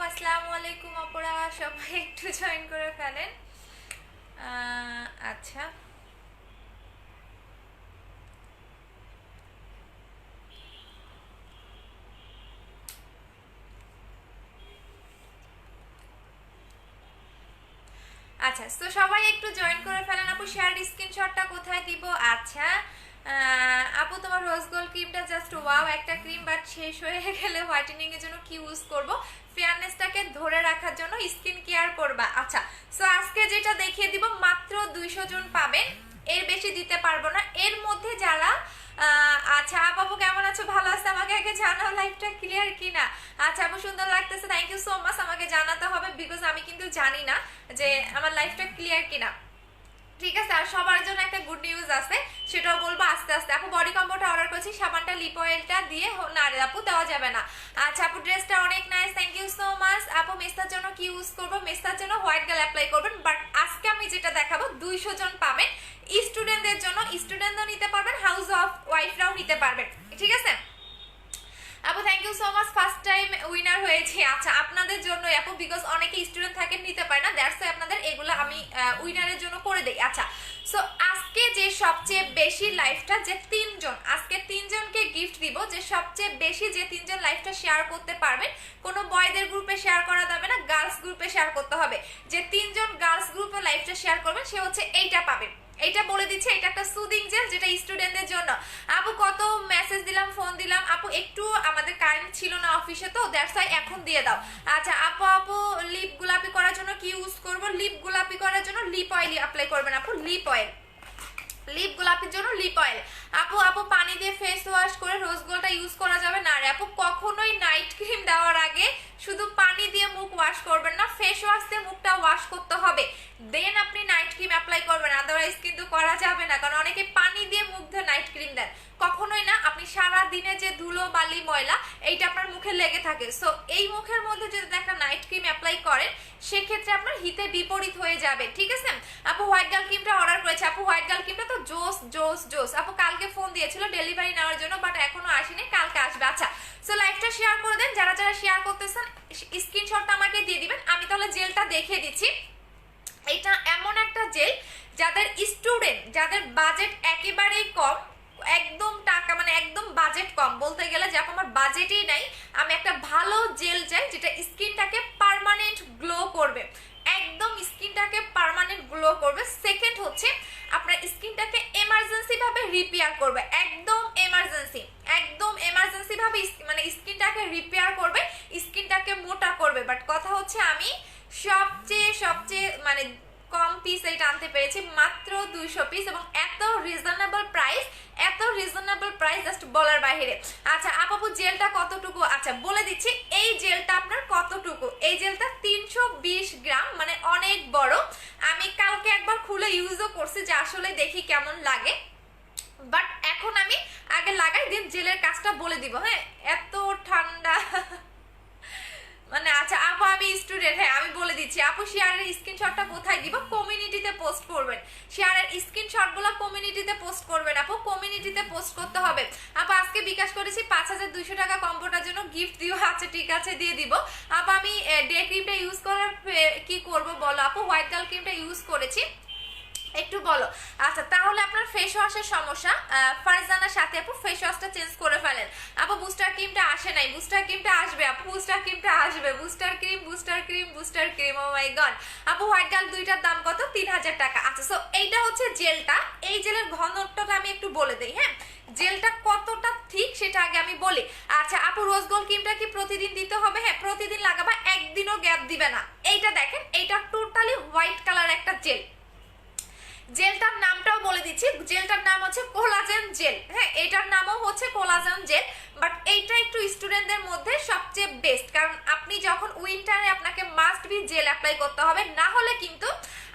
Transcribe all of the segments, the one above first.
আসসালামু আলাইকুম আপুরা, সবাই একটু জয়েন করে ফেলেন। আচ্ছা আচ্ছা, তো সবাই একটু জয়েন করে ফেলেন। আপু শেয়ার স্ক্রিনশটটা কোথায় দিব? আচ্ছা আপু তোমার রোজ গোল্ড ক্রিমটা জাস্ট ওয়াও একটা ক্রিম, বাট শেষ হয়ে গেলে হোয়াইটেনিং এর জন্য কি ইউজ করব? ফেয়ারনেসটাকে ধরে রাখার জন্য স্কিন কেয়ার করবা। আচ্ছা, সো আজকে যেটা দেখিয়ে দিব মাত্র 200 জন পাবেন, এর বেশি দিতে পারবো না। এর মধ্যে যারা আচ্ছা আপু কেমন আছো? ভালো আছে? আমাকে আগে জানাও লাইভটা ক্লিয়ার কিনা। আচ্ছা আপু সুন্দর লাগতেছে, থ্যাংক ইউ সো মাচ। আমাকে জানাতে হবে বিকজ আমি কিন্তু জানি না যে আমার লাইফটা ক্লিয়ার কিনা। ঠিক আছে, আর সবার জন্য একটা গুড নিউজ আছে, সেটাও বলবো আস্তে আস্তে। আপু বডি কম্বোটা অর্ডার করেছি, সাবানটা লিপ অয়েলটা দিয়ে না রে আপু দেওয়া যাবে না। আচ্ছা আপু ড্রেসটা অনেক nice, thank you so much. আপু মেস্তার জন্য কি ইউজ করবো? মেস্তার জন্য হোয়াইট গার্ল অ্যাপ্লাই করবেন, বাট আজকে আমি যেটা দেখাবো 200 জন পাবেন। স্টুডেন্টদের জন্য, স্টুডেন্টও নিতে পারবেন, হাউস অফ ওয়াইফরাও নিতে পারবেন। ঠিক আছে আপু, thank you so much, first time winner হয়েছে। আচ্ছা আপনাদের জন্য আপু, বিকজ অনেকে স্টুডেন্ট থাকেন নিতে পারে না, দ্যাটস ওয়াই আপনাদের এগুলো আমি উইনারের জন্য করে দেই। আচ্ছা সো আজকে যে সবচেয়ে বেশি লাইফটা যে তিনজন, আজকে তিনজনকে গিফট দিব, যে সবচেয়ে বেশি যে তিনজন লাইফটা শেয়ার করতে পারবেন। কোনো বয়দের গ্রুপে শেয়ার করা যাবে না, গার্লস গ্রুপে শেয়ার করতে হবে। যে তিনজন গার্লস গ্রুপে লাইফটা শেয়ার করবেন সে হচ্ছে এইটা পাবেন। এইটা বলে দিচ্ছে, এটা একটা সুদিং জেল, যেটা স্টুডেন্টদের জন্য। আপু কত মেসেজ দিলাম, ফোন দিলাম, আপু একটু আমাদের কারেন্ট ছিল না অফিসে, তো দ্যাটস ওয়াই এখন দিয়ে দাও। আচ্ছা আপু লিপ গোলাপি করার জন্য কি ইউজ করব? লিপ গোলাপি করার জন্য লিপ অয়েল অ্যাপ্লাই করবেন আপু, লিপ অয়েল। লিপ গোলাপির জন্য লিপ অয়েল। আপু পানি দিয়ে ফেস ওয়াশ করে রোজ গোল্ডটা ইউজ করা যাবে না রে আপু? কখনোই নাইট ক্রিম দেওয়ার আগে শুধু পানি দিয়ে মুখ ওয়াশ করবেন না, ফেস ওয়াশ দিয়ে মুখটা ওয়াশ করতে হবে, দেন আপনি নাইট ক্রিম অ্যাপ্লাই করবেন, আদারওয়াইজ কিন্তু করা যাবে না। কারণ অনেকে পানি দিয়ে মুখ ধুয়ে নাইট ক্রিম দেন, কখনোই না। আপনি সারা দিনে যে ধুলো বালি ময়লা এইটা আপনার মুখে লেগে থাকে, সো এই মুখের মধ্যে যদি একটা নাইট ক্রিম অ্যাপ্লাই করেন সেক্ষেত্রে আপনার হিতে বিপরীত হয়ে যাবে। ঠিক আছে আপু, হোয়াইট গার্ল ক্রিমটা অর্ডার করেছে। আপু হোয়াইট গার্ল ক্রিমটা তো জোস জোস জোস। আপু কালকে ফোন দিয়েছিল ডেলিভারি নেওয়ার জন্য, বাট এখনো আসেনি, কালকে আসবে। আচ্ছা সো লাইভটা শেয়ার করে দেন, যারা যারা শেয়ার করতেছেন স্ক্রিনশটটা আমাকে দিয়ে দিবেন। আমি তাহলে জেলটা দেখিয়ে দিচ্ছি। এটা এমন একটা জেল যাদের স্টুডেন্ট, যাদের বাজেট একেবারেই কম, একদম টাকা মানে একদম বাজেট কম বলতে গেলে, যে আমার বাজেটই নাই, আমি একটা ভালো জেল চাই যেটা স্কিনটাকে পার্মানেন্ট গ্লো করবে, একদম স্কিনটাকে পার্মানেন্ট গ্লো করবে। সেকেন্ড হচ্ছে আপনার স্কিনটাকে এমার্জেন্সি ভাবে রিপেয়ার করবে, একদম এমার্জেন্সি, একদম এমার্জেন্সি ভাবে মানে স্কিনটাকে রিপেয়ার করবে, স্কিনটাকে মোটা করবে। বাট কথা হচ্ছে আমি সবচেয়ে সবচেয়ে মানে কম পিস এটা আনতে পেরেছি, মাত্র 200 পিস, এবং এত রিজনেবল প্রাইস, এত রিজনেবল প্রাইস জাস্ট বলার বাইরে। আচ্ছা আপু জেলটা কতটুকু? আচ্ছা বলে দিচ্ছি, এই জেলটা আপনার কতটুকু, এই জেলটা 320 গ্রাম, মানে অনেক বড়। আমি কালকে একবার খুলে ইউজও করছি, যে আসলে দেখি কেমন লাগে, বাট এখন আমি আগে লাগাই দিন জেলের কাজটা বলে দিব। হ্যাঁ এত ঠান্ডা মানে। আচ্ছা আপু আমি স্টুডেন্ট, হ্যাঁ আমি বলে দিচ্ছি। আপু শেয়ারের স্ক্রিনশটটা কোথায় দিব? কমিউনিটিতে পোস্ট করবেন, শেয়ারের স্ক্রিনশটগুলো কমিউনিটিতে পোস্ট করবেন আপু, কমিউনিটিতে পোস্ট করতে হবে। আপু আজকে বিকাশ করেছি 5200 টাকা কম্বোটার জন্য গিফট দিও। আচ্ছা ঠিক আছে দিয়ে দিব। আপু আমি ডে ক্রিমটা ইউজ করার কি করব বলো আপু? হোয়াইট গার্ল ক্রিমটা ইউজ করেছি, একটু বলো। আচ্ছা তাহলে আপনার ফেস ওয়াশের সমস্যা, ফারজানার সাথে আপু ফেস ওয়াশটা চেঞ্জ করে ফেলেন। আপু বুস্টার ক্রিমটা আসে নাই, বুস্টার ক্রিমটা আসবে আপু, বুস্টার ক্রিমটা আসবে, booster cream booster cream booster cream. Oh my god আপু হোয়াইট গার্ল দুইটার দাম কত? 3000 টাকা। আচ্ছা সো এইটা হচ্ছে জেলটা, এই জেলের ঘনত্বটা আমি একটু বলে দিই। হ্যাঁ জেলটা কতটা ঠিক সেটা আগে আমি বলি। আচ্ছা আপু রোজ গোল্ড ক্রিমটা কি প্রতিদিন দিতে হবে? হ্যাঁ প্রতিদিন লাগাবা, একদিনও গ্যাপ দিবে না। এইটা দেখেন, এইটা টোটালি হোয়াইট কালার একটা জেল। জেলটার নামটাও বলে দিচ্ছি, জেলটার নাম হচ্ছে কোলাজেন জেল। হ্যাঁ এটার নামও হচ্ছে কোলাজেন জেল, বাট এইটা একটু স্টুডেন্টদের মধ্যে সবচেয়ে বেস্ট, কারণ আপনি যখন উইন্টারে আপনাকে মাস্ট বি জেল অ্যাপ্লাই করতে হবে, না হলে কিন্তু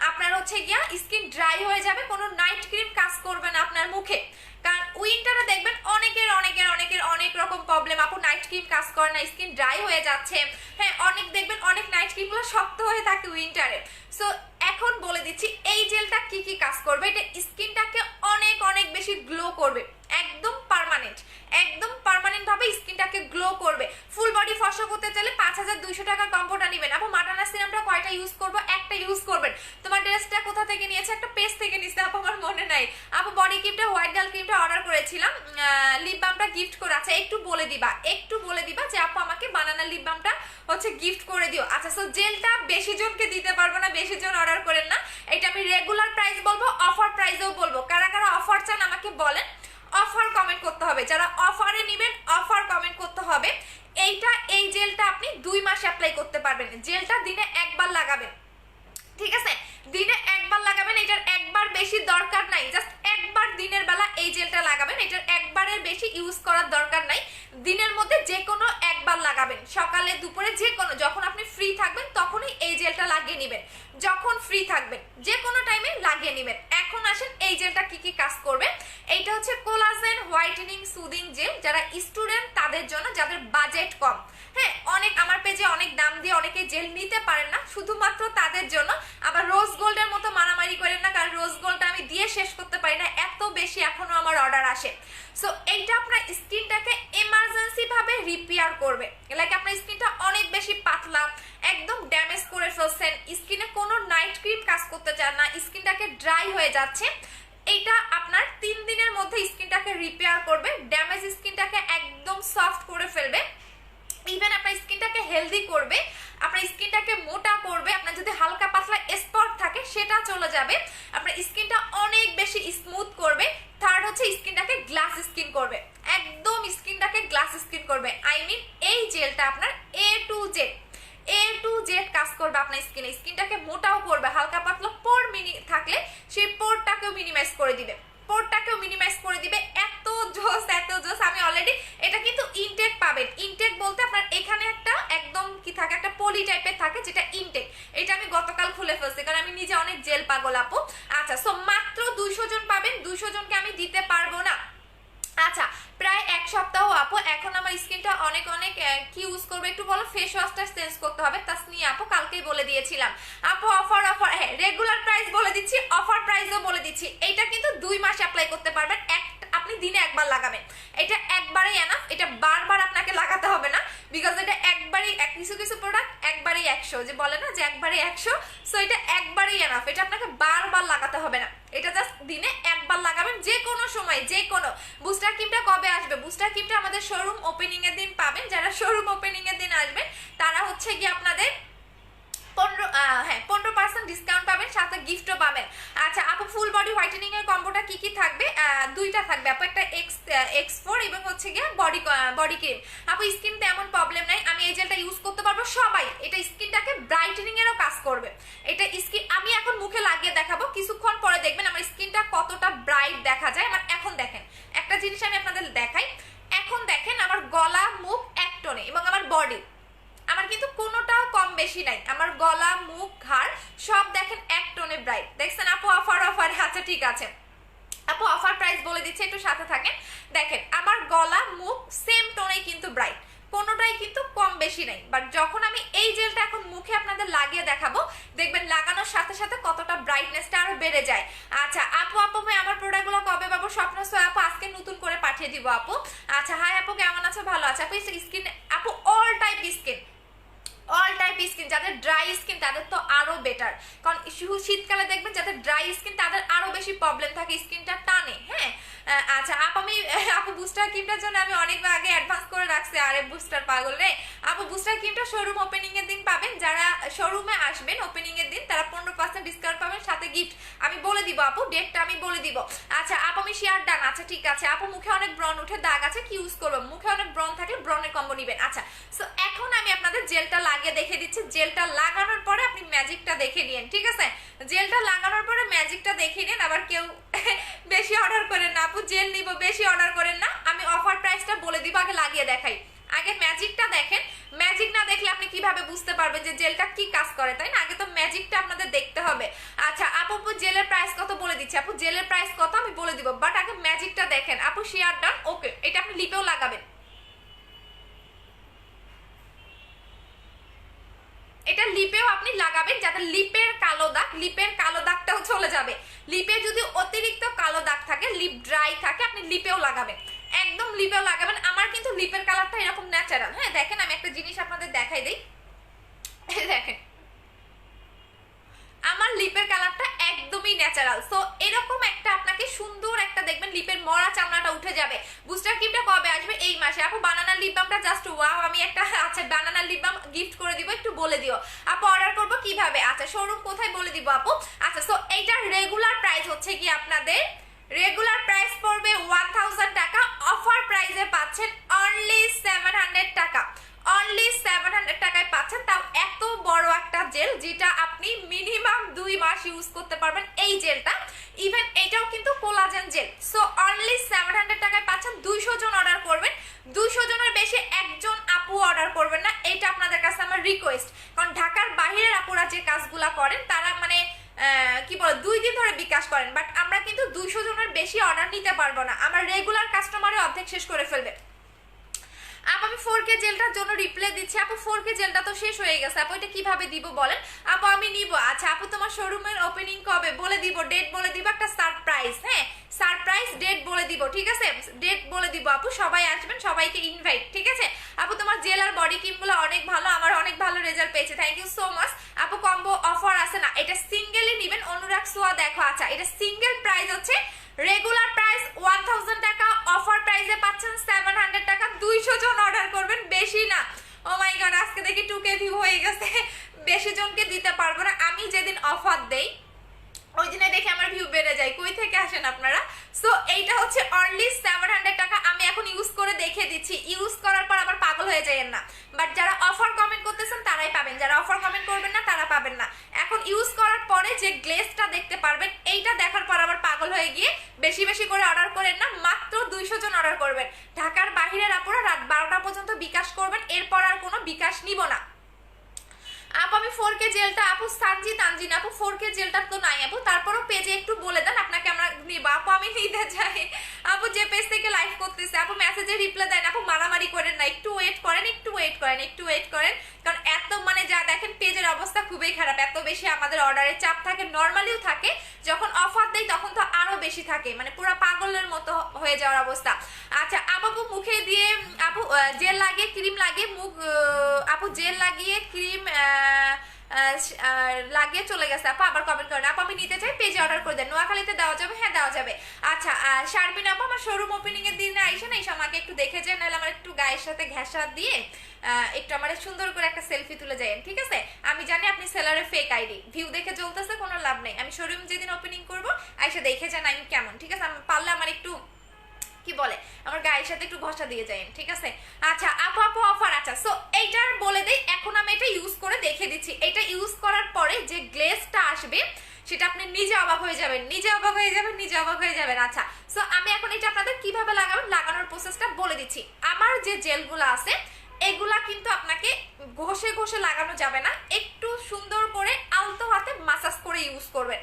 আপনার হচ্ছে গিয়া স্কিন ড্রাই হয়ে যাবে, কোনো নাইট ক্রিম কাজ করবে না আপনার মুখে। কারণ উইন্টারে দেখবেন অনেকের অনেকের অনেকের অনেক রকম প্রবলেম, আপু নাইট ক্রিম কাজ করে না, স্কিন ড্রাই হয়ে যাচ্ছে। হ্যাঁ অনেক দেখবেন অনেক নাইট ক্রিমগুলো শক্ত হয়ে থাকে উইন্টারে। সো এখন বলে দিচ্ছি এই জেলটা কি কি কাজ করবে। এটা স্কিনটাকে অনেক অনেক বেশি গ্লো করবে, একদম পার্মানেন্ট, একদম পার্মানেন্ট ভাবে স্কিনটাকে গ্লো করবে। ফুল বডি ফর্সা করতে চাইলে 5200 টাকা কম্বোটা ক্রিমটা হোয়াইট গার্ল ক্রিমটা অর্ডার করেছিলাম, লিপ বামটা গিফট করে। আচ্ছা একটু বলে দিবা যে আপু আমাকে বানানা লিপ বামটা হচ্ছে গিফট করে দিও। আচ্ছা সো জেলটা বেশি জনকে দিতে পারবো না, বেশি জন অর্ডার করেন না। এটা আমি রেগুলার প্রাইস বলবো, অফার প্রাইসেও বলবো। কারা কারা অফার চান আমাকে বলেন, অফার কমেন্ট করতে হবে। যারা অফারে নেবেন অফার কমেন্ট করতে হবে। এই জেলটা আপনি 2 মাস অ্যাপ্লাই করতে পারবেন। জেলটা দিনে একবার লাগাবেন, ঠিক আছে? দিনে একবার লাগাবেন, এটার একবার বেশি দরকার নাই, জাস্ট একবার দিনের বেলা এই জেলটা লাগাবেন। এটার একবারের বেশি ইউজ করার দরকার নাই, দিনের মধ্যে যে কোনো একবার লাগাবেন, সকালে দুপুরে যে কোনো, যখন আপনি ফ্রি থাকবেন তখনই এই জেলটা লাগিয়ে নেবেন। যখন ফ্রি থাকবেন যে কোনো টাইমে লাগিয়ে নেবেন। এখন আসেন এই জেলটা কি কি কাজ করবে। এইটা হচ্ছে কোলাজেন হোয়াইটেনিং সুদিং জেল, যারা স্টুডেন্ট তাদের জন্য, যাদের বাজেট কম। হ্যাঁ, অনেক আমার পেজে অনেক দাম দিয়ে অনেকে জেল নিতে পারেন না, শুধুমাত্র তাদের জন্য। আবার রোজ গোল্ডের মতো মারামারি করেন না, কারণ রোজ গোল্ডটা আমি দিয়ে শেষ করতে পারি না, এত বেশি এখনো আমার অর্ডার আসে। সো এইটা আপনার স্কিনটাকে এমার্জেন্সি ভাবে রিপেয়ার করবে। লাইক আপনার স্কিনটা অনেক বেশি পাতলা, একদম ড্যামেজ করে ফেলছেন, স্কিনে কোনো নাইট ক্রিম কাজ করতে চান না, স্কিনটাকে ড্রাই হয়ে যাচ্ছে, এইটা আপনার 3 দিনের মধ্যে স্কিনটাকে রিপেয়ার করবে, ড্যামেজ স্কিনটাকে একদম সফট করে ফেলবে, ইভেন আপনার স্কিনটাকে হেলদি করবে, আপনার স্কিনটাকে মোটা করবে। আপনার যদি হালকা পাতলা স্পট থাকে সেটা চলে যাবে, আপনার স্কিনটা অনেক বেশি স্মুথ করবে। থার্ড হচ্ছে স্কিনটাকে গ্লাস স্কিন করবে, একদম স্কিনটাকে গ্লাস স্কিন করবে। আই মিন এই জেলটা আপনার A to Z কাজ করবে আপনার স্কিনটাকে মোটাও করবে, হালকা পাতলা পোর থাকলে সেই পোরটাকেও মিনিমাইজ করে দিবে, এত জোস। আমি অলরেডি এটা কিন্তু ইনটেক পাবেন। ইনটেক বলতে আপনার এখানে একটা একদম কি থাকে, একটা পলি টাইপের থাকে যেটা ইনটেক। এটা আমি গতকাল খুলে ফেলছি, কারণ আমি নিজে অনেক জেল পাগল আপু। আচ্ছা সো মাত্র 200 জন পাবেন, 200 জনকে আমি দিতে পারবো না। আচ্ছা প্রায় 1 সপ্তাহ আপু, এখন আমার স্কিনটা অনেক কি ইউজ করবে একটু বলো। ফেস ওয়াশটা চেঞ্জ করতে হবে, তাসনিয়া আপু কালকেই বলে দিয়েছিলাম। আপু অফার, হ্যাঁ রেগুলার প্রাইস বলে দিচ্ছি, অফার প্রাইসও বলে দিচ্ছি। এইটা কিন্তু 2 মাস অ্যাপ্লাই করতে পারবেন, আপনি দিনে একবার লাগাবেন। এটা একবারেই এনাফ, এটা বারবার আপনাকে লাগাতে হবে না, বিকজ এটা একবারই, কিছু প্রোডাক্ট একবারই 100, যে বলে না যে একবারই 100, সো এটা একবারই এনাফ, এটা আপনাকে বারবার লাগাতে হবে না, এটা জাস্ট দিনে একবার লাগাবেন, যে কোনো সময়, যে কোনো। বুস্টার ক্রিমটা কবে আসবে? বুস্টার ক্রিমটা আমাদের শোরুম ওপেনিং এর দিন পাবেন। যারা শোরুম ওপেনিং এর দিন আসবেন তারা হচ্ছে গিয়ে আপনাদের 15% ডিসকাউন্ট পাবেন, সাথে গিফটও পাবেন। আচ্ছা আপু ফুল বডি হোয়াইটেনিং এর কম্বোটা কি কি থাকবে? 2টা থাকবে আপু, একটা X4 এবং হচ্ছে গিয়ে বডি ক্রিম। আপু স্কিন তেমন প্রবলেম নাই, আমি এই জেলটা ইউজ করতে পারবো সবাই। এটা স্কিনটাকে ব্রাইটেনিং এরও কাজ করবে। এটা স্কিন আমি এখন মুখে লাগিয়ে দেখাবো, কিছুক্ষণ পরে দেখবেন আমার স্কিনটা কতটা ব্রাইট দেখা যায়। আমার এখন দেখেন একটা জিনিস আমি আপনাদের দেখাই, এখন দেখেন আমার গলা মুখ এক টোনে এবং আমার বডি, আমার কিন্তু কোনোটাও কম বেশি নাই, আমার গলা মুখ ঘাড় সব দেখেন এক টোনে ব্রাইট। দেখছেন আপু অফার। আচ্ছা ঠিক আছে আপু অফার প্রাইস বলে দিচ্ছে, একটু সাথে থাকেন। দেখেন আমার গলা মুখ সেম টোনেই কিন্তু ব্রাইট, কোনোটাই কিন্তু কম বেশি নাই। বাট যখন আমি এই জেলটা এখন মুখে আপনাদের লাগিয়ে দেখাবো, দেখবেন লাগানোর সাথে সাথে কতটা ব্রাইটনেসটা আরো বেড়ে যায়। আচ্ছা আপু আমার প্রোডাক্টগুলো কবে পাবো? স্বপ্ন সোয়া আপু আজকে নতুন করে পাঠিয়ে দিব আপু। আচ্ছা হাই আপু কেমন আছো? ভালো আছে আপু। স্কিন আপু অল টাইপ স্কিন, যাদের ড্রাই স্কিন তাদের তো আরো বেটার, কারণ শীতকালে দেখবেন যাদের ড্রাই স্কিন তাদের আরো বেশি প্রবলেম থাকে, স্কিনটা টানে। হ্যাঁ আচ্ছা আপু বুস্টার ক্রিমটার জন্য আমি অনেক আগে অ্যাডভান্স করে রাখছি। আরে বুস্টার পাগল রে আপু, বুস্টার ক্রিমটা শোরুম ওপেনিং এর দিন পাবেন। যারা শোরুমে আসবেন ওপেনিং এর দিন তারা 15% ডিসকাউন্ট পাবেন, সাথে গিফট আমি বলে দিব আপু, ডেটটা আমি বলে দিব। আচ্ছা আপু আমি শেয়ার ডান। আচ্ছা ঠিক আছে আপু মুখে অনেক ব্রণ উঠে, দাগ আছে, কি ইউজ করবো? মুখে অনেক ব্রণ থাকলে ব্রণের কম্বো নিবেন। আচ্ছা সো এখন আমি আপনাদের জেলটা লাগিয়ে দেখে দিচ্ছি। জেলটা লাগানোর পরে আপনি ম্যাজিকটা দেখে নিন, ঠিক আছে? জেলটা লাগানোর পরে ম্যাজিকটা দেখে নিন। আবার কেউ বেশি অর্ডার করেন না আপু, জেল নিব বেশি অর্ডার করেন না, আমি অফার প্রাইসটা বলে দিব, আগে লাগিয়ে দেখাই। আগে ম্যাজিকটা দেখেন, ম্যাজিক না দেখলে আপনি কিভাবে বুঝতে পারবেন যে জেলটা কি কাজ করে, তাই না? আগে তো ম্যাজিকটা আপনাদের দেখতে হবে। আচ্ছা আপু জেলের প্রাইস কত বলে দিচ্ছি আপু, জেলের প্রাইস কত আমি বলে দিব, বাট আগে ম্যাজিকটা দেখেন আপু। শেয়ার ডান, ওকে। এটা আপনি লিপেও লাগাবেন, এটা লিপেও আপনি লাগাবেন, যাতে লিপের কালো দাগটাও চলে যাবে। লিপে যদি অতিরিক্ত কালো দাগ থাকে, লিপ ড্রাই থাকে, আপনি লিপেও লাগাবেন, একদম লিপেও লাগাবেন। আমার কিন্তু লিপের কালারটা এরকম ন্যাচারাল। হ্যাঁ দেখেন আমি একটা জিনিস আপনাদের দেখাই দিই, দেখেন আমার লিপের কালারটা একদমই ন্যাচারাল। সো এরকম একটা আপনাকে সুন্দর একটা দেখবেন মরা চামড়াটা উঠে যাবে। বুস্টার ক্রিমটা কবে আসবে? এই মাসে। আপু বানানা লিপ বামটা জাস্ট ওয়াও, আমি একটা আচ্ছা বানানা লিপ বাম গিফট করে দিব, একটু বলে দিও আপু অর্ডার করব কিভাবে। আচ্ছা শোরুম কোথায় বলে দিব আপু। আচ্ছা সো এইটার রেগুলার প্রাইস হচ্ছে কি আপনাদের রেগুলার প্রাইস পড়বে 1000 টাকা, অফার প্রাইসে পাচ্ছেন অনলি 700 টাকা, অনলি 700 টাকায় পাচ্ছেন, তাও এত বড় একটা জেল যেটা আপনি মিনিমাম 2 মাস ইউজ করতে পারবেন। এই জেলটা ইভেন এটাও কিন্তু কোলাজেন জেল। সো অনলি 700 টাকায় পাচ্ছেন। 200 জন অর্ডার করবেন, 200 জনের বেশি একজন আপু অর্ডার করবেন না, এটা আপনাদের কাছে আমার রিকোয়েস্ট। কারণ ঢাকার বাইরের আপুরা যে কাজগুলা করেন তারা মানে কি বলে 2 দিন ধরে বিকাশ করেন, বাট আমরা কিন্তু 200 জনের বেশি অর্ডার নিতে পারবো না, আমার রেগুলার কাস্টমারের অর্ধেক শেষ করে ফেলবে। আপু আমি 4K জেলটার জন্য রিপ্লাই দিচ্ছি। আপু 4K জেলটা তো শেষ হয়ে গেছে, আপু এটা কিভাবে দিব বলেন। আপু আমি নিব। আচ্ছা আপু তোমার শোরুমের ওপেনিং কবে বলে দিব, ডেট বলে দিব, একটা সারপ্রাইজ, হ্যাঁ সারপ্রাইজ ডেট বলে দিব, ঠিক আছে ডেট বলে দিব আপু, সবাই আসবেন, সবাইকে ইনভাইট, ঠিক আছে। আপু তোমার জেল আর বডি ক্রিমগুলো অনেক ভালো, আমার অনেক ভালো রেজাল্ট পেয়েছে, থ্যাংক ইউ সো মাচ। আপু কম্বো অফার আছে না, এটা সিঙ্গেলই নেবেন। অনুরাগ সোয়া দেখো, আচ্ছা এটা সিঙ্গেল প্রাইস হচ্ছে রেগুলার প্রাইস 1000 টাকা, অফার প্রাইসে পাচ্ছেন 700 টাকা। 200 জন অর্ডার করবেন, বেশি না। ও মাই গড আজকে দেখি 2K ভিউ হয়ে গেছে, বেশি জনকে দিতে পারবো না। আমি যেদিন অফার দেই ওই দিনে দেখে আমার ভিউ বেড়ে যায়, কই থেকে আসেন আপনারা। সো এইটা হচ্ছে অনলি 700 টাকা। আমি এখন ইউজ করে দেখে দিচ্ছি, ইউজ করার পর আবার পাগল হয়ে যাবেন না, বাট যারা অফার কমেন্ট করতেছেন তারাই পাবেন, যারা অফার কমেন্ট করবেন না তারা পাবেন না। এখন ইউজ করার পরে যে গ্লেজটা দেখতে পারবেন, এইটা দেখার পর আবার পাগল হয়ে গিয়ে বেশি বেশি করে অর্ডার করেন না, মাত্র 200 জন অর্ডার করবেন। ঢাকার বাইরের আপুরা রাত 12টা পর্যন্ত বিকাশ করবেন, এরপর আর কোনো বিকাশ নিব না। আপু আমি 4K জেলটা আপু সানজি তানজিন আপু 4K জেলটা তো নাই আপু, তারপরও পেজে একটু বলে দেন আপনাকে আমরা নিব। আপু আমি নিতে চাই, আপু যে পেজ থেকে লাইভ করতেছে আপু মেসেজে রিপ্লাই দেন, আপু মারামারি করেন না, একটু ওয়েট করেন, একটু ওয়েট করেন, একটু ওয়েট করেন, কারণ এত মানে যা দেখেন পেজের অবস্থা খুবই খারাপ, এত বেশি আমাদের অর্ডারের চাপ থাকে, নর্মালিও থাকে, যখন অফার দেয় তখন তো আরো বেশি থাকে, মানে পুরো পাগলের মতো হয়ে যাওয়ার অবস্থা। আচ্ছা আপু মুখে দিয়ে আপু জেল লাগিয়ে ক্রিম লাগিয়ে মুখ আপু জেল লাগিয়ে ক্রিম লাগিয়ে চলে গেছে আপু, আবার কমেন্ট করেন আপু আমি নিতে চাই, পেজে অর্ডার করে দেন। নোয়াখালীতে দেওয়া যাবে? হ্যাঁ দেওয়া যাবে। আচ্ছা শারমিন আপু আমার শোরুম ওপেনিং এর দিনে আইসে না, এসে আমাকে একটু দেখে যায়, নাহলে আমার একটু গায়ের সাথে ঘেঁষা দিয়ে একটু আমার সুন্দর করে একটা সেলফি তুলে যায়, ঠিক আছে। আমি জানি আপনি সেলারের ফেক আইডি, ভিউ দেখে চলতেছে, কোনো লাভ নেই। আমি শোরুম যেদিন ওপেনিং করবো আইসে দেখে যান আমি কেমন, ঠিক আছে। আমি পারলে আমার একটু কি বলে আমার গায়ের সাথে একটু ঘষা দিয়ে যায়, ঠিক আছে। আচ্ছা আপু অফার, আচ্ছা সো এইটার বলে দেই, এখন আমি এটা ইউজ করে দেখে দিচ্ছি। এটা ইউজ করার পরে যে গ্লেজটা আসবে সেটা আপনি নিজে অবাক হয়ে যাবেন, নিজে অবাক হয়ে যাবেন, নিজে অবাক হয়ে যাবেন। আচ্ছা সো আমি এখন এটা আপনাদের কিভাবে লাগাবেন, লাগানোর প্রসেসটা বলে দিচ্ছি। আমার যে জেলগুলো আছে এগুলা কিন্তু আপনাকে ঘষে ঘষে লাগানো যাবে না, একটু সুন্দর করে আলতো হাতে মাসাজ করে ইউজ করবেন।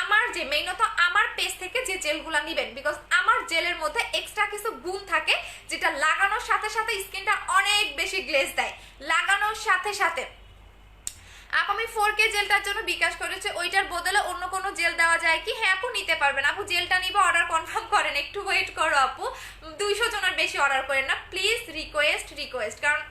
আমার যে মেইনত আমার পেজ থেকে যে জেলগুলা নেবেন, বিকজ আমার জেলের মধ্যে এক্সট্রা কিছু গুণ থাকে যেটা লাগানোর সাথে সাথে স্কিনটা অনেক বেশি গ্লেজ দেয়, লাগানোর সাথে সাথে। আপু আমি 4K জেলটার জন্য বিকাশ করেছে, ওইটার বদলে অন্য কোনো জেল দেওয়া যায় কি? হ্যাঁ আপু নিতে পারবেন। আপু জেলটা নিব, অর্ডার কনফার্ম করেন, একটু ওয়েট করো আপু, 200 জনের বেশি অর্ডার করেন না প্লিজ, রিকোয়েস্ট, কারণ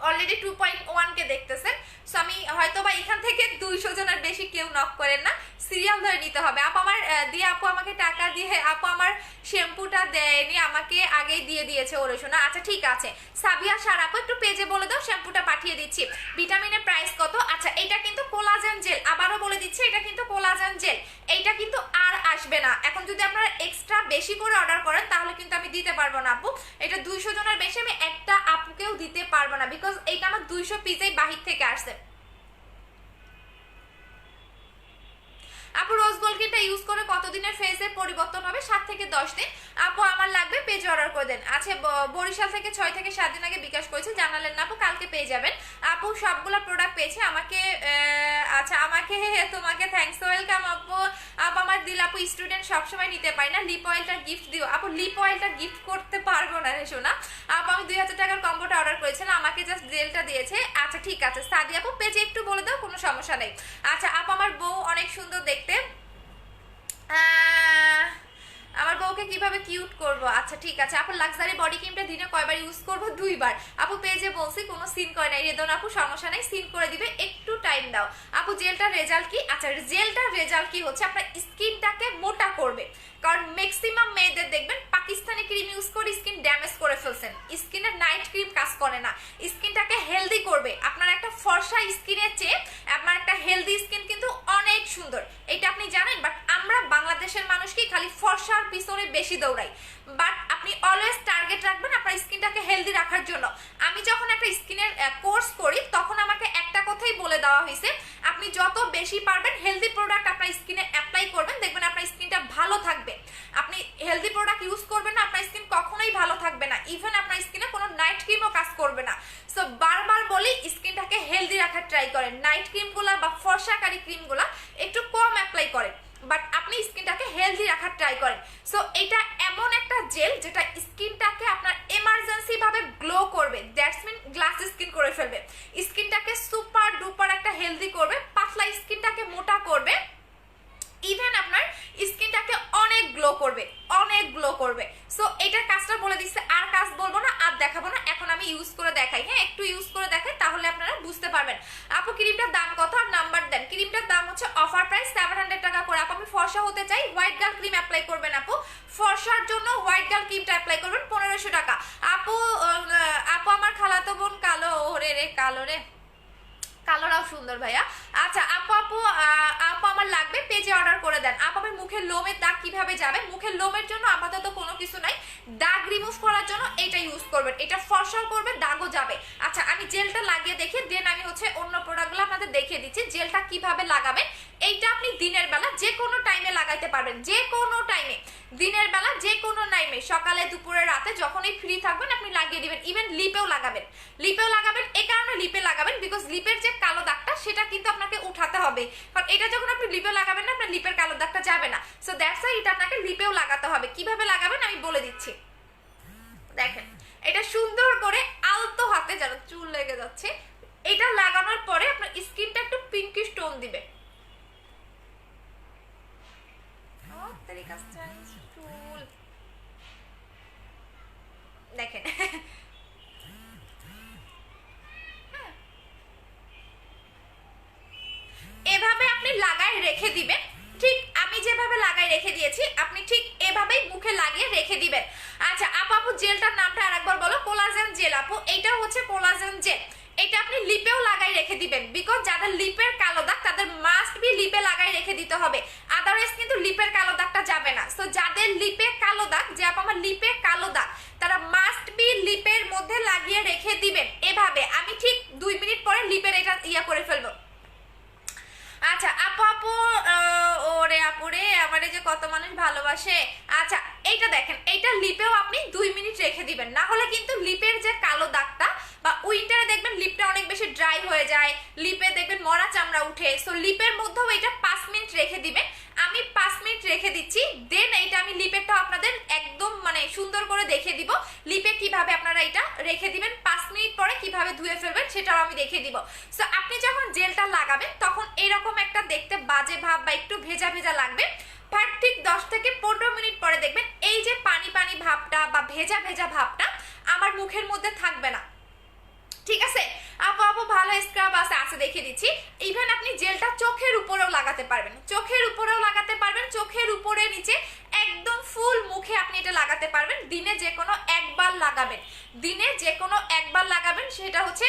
অলরেডি 2.1K দেখতেছেন। সো আমি হয়তো বা এখান থেকে 200 জনের বেশি কেউ নক করেন না, সিরিয়াল ধরে নিতে হবে। আপু আমার দিয়ে আপু আমাকে টাকা দিয়ে আপু আমার শ্যাম্পুটা দেয়নি, আমাকে আগেই দিয়ে দিয়েছে ওরে শোনা। আচ্ছা ঠিক আছে সাবিয়া সার আপু একটু পেজে বলে দাও, শ্যাম্পুটা পাঠিয়ে দিচ্ছি। ভিটামিনের প্রাইস কত? আচ্ছা এটা কিন্তু কোলাজেন জেল, আবারও বলে দিচ্ছি এটা কিন্তু কোলাজেন জেল, এইটা কিন্তু আর আসবে না। এখন যদি আপনারা এক্সট্রা বেশি করে অর্ডার করেন তাহলে কিন্তু আমি দিতে পারবো না আপু, এটা 200 জনের বেশি আমি একটা আপুকেও দিতে পারবো না, বিকজ এইটা আমার 200 পিসেই বাহির থেকে আসছে। আপু রোজ গোল্ড ক্রিমটা ইউজ করে কতদিনের ফেসের পরিবর্তন হবে? 7 থেকে 10 দিন। আপু আমার লাগবে, পেজে অর্ডার করে দেন। আচ্ছা বরিশাল থেকে 6 থেকে 7 দিন আগে বিকাশ করেছে, জানালেন না আপু, কালকে পেয়ে যাবেন। আপু সবগুলা প্রোডাক্ট পেয়েছে আমাকে, আচ্ছা আমাকে তোমাকে থ্যাঙ্কস, ওয়েলকাম আপু। আপু আমার দিল আপু স্টুডেন্ট সবসময় নিতে পারি না, লিপ অয়েলটা গিফট দিও। আপু লিপ অয়েলটা গিফট করতে পারবো না রে শোনা। আপু আমি 2000 টাকার কম্বোটা অর্ডার করেছিলাম, আমাকে জাস্ট জেলটা দিয়েছে। আচ্ছা ঠিক আছে সাদি আপু পেজে একটু বলে দাও, কোনো সমস্যা নেই। আচ্ছা আপু আমার বউ অনেক সুন্দর দেখতে, আমার বউকে কিভাবে কিউট করব? আচ্ছা ঠিক আছে আপু লাক্সারি বডি ক্রিমটা দিনে কয়বার ইউজ করব? 2 বার। আপু পেজে বলছি কোনো সিন করে নাই, রেদন আপু সমস্যা নাই, সিন করে দিবে, একটু টাইম দাও। আপু জেলটার রেজাল্ট কি? আচ্ছা জেলটার রেজাল্ট কি হচ্ছে আপনার স্কিনটাকে মোটা করবে, কারণ ম্যাক্সিমাম মেয়েদের দেখবেন পাকিস্তানি ক্রিম ইউজ করে স্কিন ড্যামেজ করে ফেলছেন। স্কিনের নাইট ক্রিম কাজ করে না, স্কিনটাকে হেলদি করবে। আপনার একটা ফর্সা স্কিনের চেয়ে আপনার একটা হেলদি স্কিন কিন্তু অনেক সুন্দর, এটা আপনি জানেন। বাট আমরা বাংলাদেশের মানুষ কি খালি ফর্সার পিছনে বেশি দৌড়াই। বাট আপনি অলওয়েজ টার্গেট রাখবেন আপনার স্কিনটাকে হেলদি রাখার জন্য। আমি যখন একটা স্কিনের কোর্স করি তখন আমাকে একটা কথাই বলে দেওয়া হয়েছে, আপনি যত বেশি পারবেন হেলদি প্রোডাক্ট আপনার স্কিনে অ্যাপ্লাই করবেন, দেখবেন আপনার স্কিনটা ভালো থাকবে। আপনি হেলদি প্রোডাক্ট ইউজ করবেন না, আপনার স্কিন কখনোই ভালো থাকবে না, ইভেন আপনার স্কিনে কোনো নাইট ক্রিমও কাজ করবে না। সো বারবার বলি স্কিনটাকে হেলদি রাখার ট্রাই করেন। নাইট ক্রিমগুলো বা ফর্সাকারী ক্রিমগুলো একটু কম অ্যাপ্লাই করেন, বাট আপনি স্কিনটাকে হেলদি রাখার ট্রাই করেন। সো এটা এমন একটা জেল যেটা স্কিনটাকে আপনার এমার্জেন্সি ভাবে গ্লো করবে, দ্যাটস মিন গ্লাস স্কিন করে ফেলবে। স্কিনটাকে সুপার ডুপার একটা হেলদি করবে, পাতলা স্কিনটাকে মোটা করবে, ইভেন আপনার স্কিনটাকে অনেক গ্লো করবে, অনেক গ্লো করবে। সো এটার কাজটা বলে দিচ্ছে, আর কাজ বলবো না, আর দেখাবো না, এখন আমি ইউজ করে দেখাই। হ্যাঁ, একটু ইউজ করে দেখাই, তাহলে আপনারা বুঝতে পারবেন। আপু ক্রিমটার দাম কত আর নাম্বার দেন? ক্রিমটার দাম হচ্ছে অফার প্রাইস 700 টাকা করে। আপু আমি ফর্সা হতে চাই, হোয়াইট গার্ল ক্রিম অ্যাপ্লাই করবেন। আপু ফর্সার জন্য হোয়াইট গার্ল ক্রিমটা অ্যাপ্লাই করবেন 1500 টাকা। আপু আপু আমার খালাতো বোন কালো, ওরে রে কালো রে, কালোরাও সুন্দর ভাইয়া। আচ্ছা আপু আপু আপু আমার লাগবে, পেজে অর্ডার করে দেন। আপু আমার মুখের লোমের দাগ কিভাবে যাবে? মুখের লোমের জন্য আপাতত কোনো কিছু নাই, দাগ রিমুভ করার জন্য এটা ইউজ করবেন, এটা ফর্সা করবে, দাগও যাবে। আচ্ছা আমি জেলটা লাগিয়ে দেখি, দেন আমি হচ্ছে অন্য প্রোডাক্টগুলো আপনাদের দেখিয়ে দিচ্ছি জেলটা কিভাবে লাগাবেন। এইটা আপনি দিনের বেলা যে কোনো টাইমে লাগাইতে পারবেন, যে কোনো টাইমে, দিনের বেলা যে কোনো টাইমে, সকালে দুপুরে রাতে যখনই ফ্রি থাকবেন আপনি লাগিয়ে দিবেন। ইভেন লিপেও লাগাবেন, লিপেও লাগাবেন। এই কারণে লিপে লাগাবেন বিকজ লিপের যে কালো দাগটা সেটা কিন্তু আপনাকে উঠাতে হবে, কারণ এটা যখন আপনি লিপে লাগাবেন না আপনার লিপের কালো দাগটা যাবে না। সো দ্যাটস ওয়াই এটা আপনাকে লিপেও লাগাতে হবে। কিভাবে লাগাবেন আমি বলে দিচ্ছি, দেখেন এটা সুন্দর করে আলতো হাতে, যেন চুল লেগে যাচ্ছে, এটা লাগানোর পরে আপনার স্কিনটা একটু পিঙ্কিশ টোন দিবে। চুল দেখেন এভাবে আপনি লাগাই রেখে দিবেন, ঠিক আমি যেভাবে লাগাই রেখে দিয়েছি আপনি ঠিক এভাবেই মুখে লাগিয়ে রেখে দিবেন। আচ্ছা আপু আপু জেলটার নামটা আরেকবার বলো। কোলাজেন জেল আপু, এইটা হচ্ছে কোলাজেন জেল। এটা আপনি লিপেও লাগাই রেখে দিবেন, বিকজ যাদের লিপের কালো দাগ তাদের মাস্ট বি লিপে লাগাই রেখে দিতে হবে, আদারওয়াইজ কিন্তু লিপের কালো দাগটা যাবে না। সো যাদের লিপে কালো দাগ, যে আপু আমার লিপে কালো দাগ, তারা মাস্ট বি লিপের মধ্যে লাগিয়ে রেখে দিবেন এভাবে। আমি ঠিক 2 মিনিট পরে লিপের এটা ইয়া করে ফেলবো। আচ্ছা আপু আপু ওরে আপুরে আমারে যে কত মানুষ ভালোবাসে। আচ্ছা এইটা দেখেন, এইটা লিপেও আপনি 2 মিনিট রেখে দিবেন, না হলে কিন্তু লিপের যে কালো দাগটা, বা উইন্টারে দেখবেন লিপটা অনেক বেশি ড্রাই হয়ে যায়, লিপে দেখবেন মরা চামড়া উঠে। সো লিপের মধ্যেও এটা 5 মিনিট রেখে দিবেন। আমি 5 মিনিট রেখে দিচ্ছি, দেন এইটা আমি লিপেরটা আপনাদের একদম মানে সুন্দর করে দেখিয়ে দিব লিপে কিভাবে আপনারা এটা রেখে দিবেন। 5 মিনিট পরে কিভাবে ধুয়ে ফেলবেন সেটাও আমি দেখিয়ে দিব। সো আপনি যখন জেলটা লাগাবেন তখন এরকম একটা দেখতে বাজে ভাব বা একটু ভেজা ভেজা লাগবে, বাট ঠিক 10 থেকে 15 মিনিট পরে দেখবেন এই যে পানি পানি ভাবটা বা ভেজা ভেজা ভাবটা আমার মুখের মধ্যে থাকবে না। ঠিক আছে আপু আপু ভালো স্ক্রাব আছে দেখিয়ে দিচ্ছি। ইভেন আপনি জেলটা চোখের উপরেও লাগাতে পারবেন, চোখের উপরেও লাগাতে পারবেন, চোখের উপরে নিচে একদম ফুল মুখে আপনি এটা লাগাতে পারবেন। দিনে যে কোনো একবার লাগাবেন, দিনে যে কোনো একবার লাগাবেন, সেটা হচ্ছে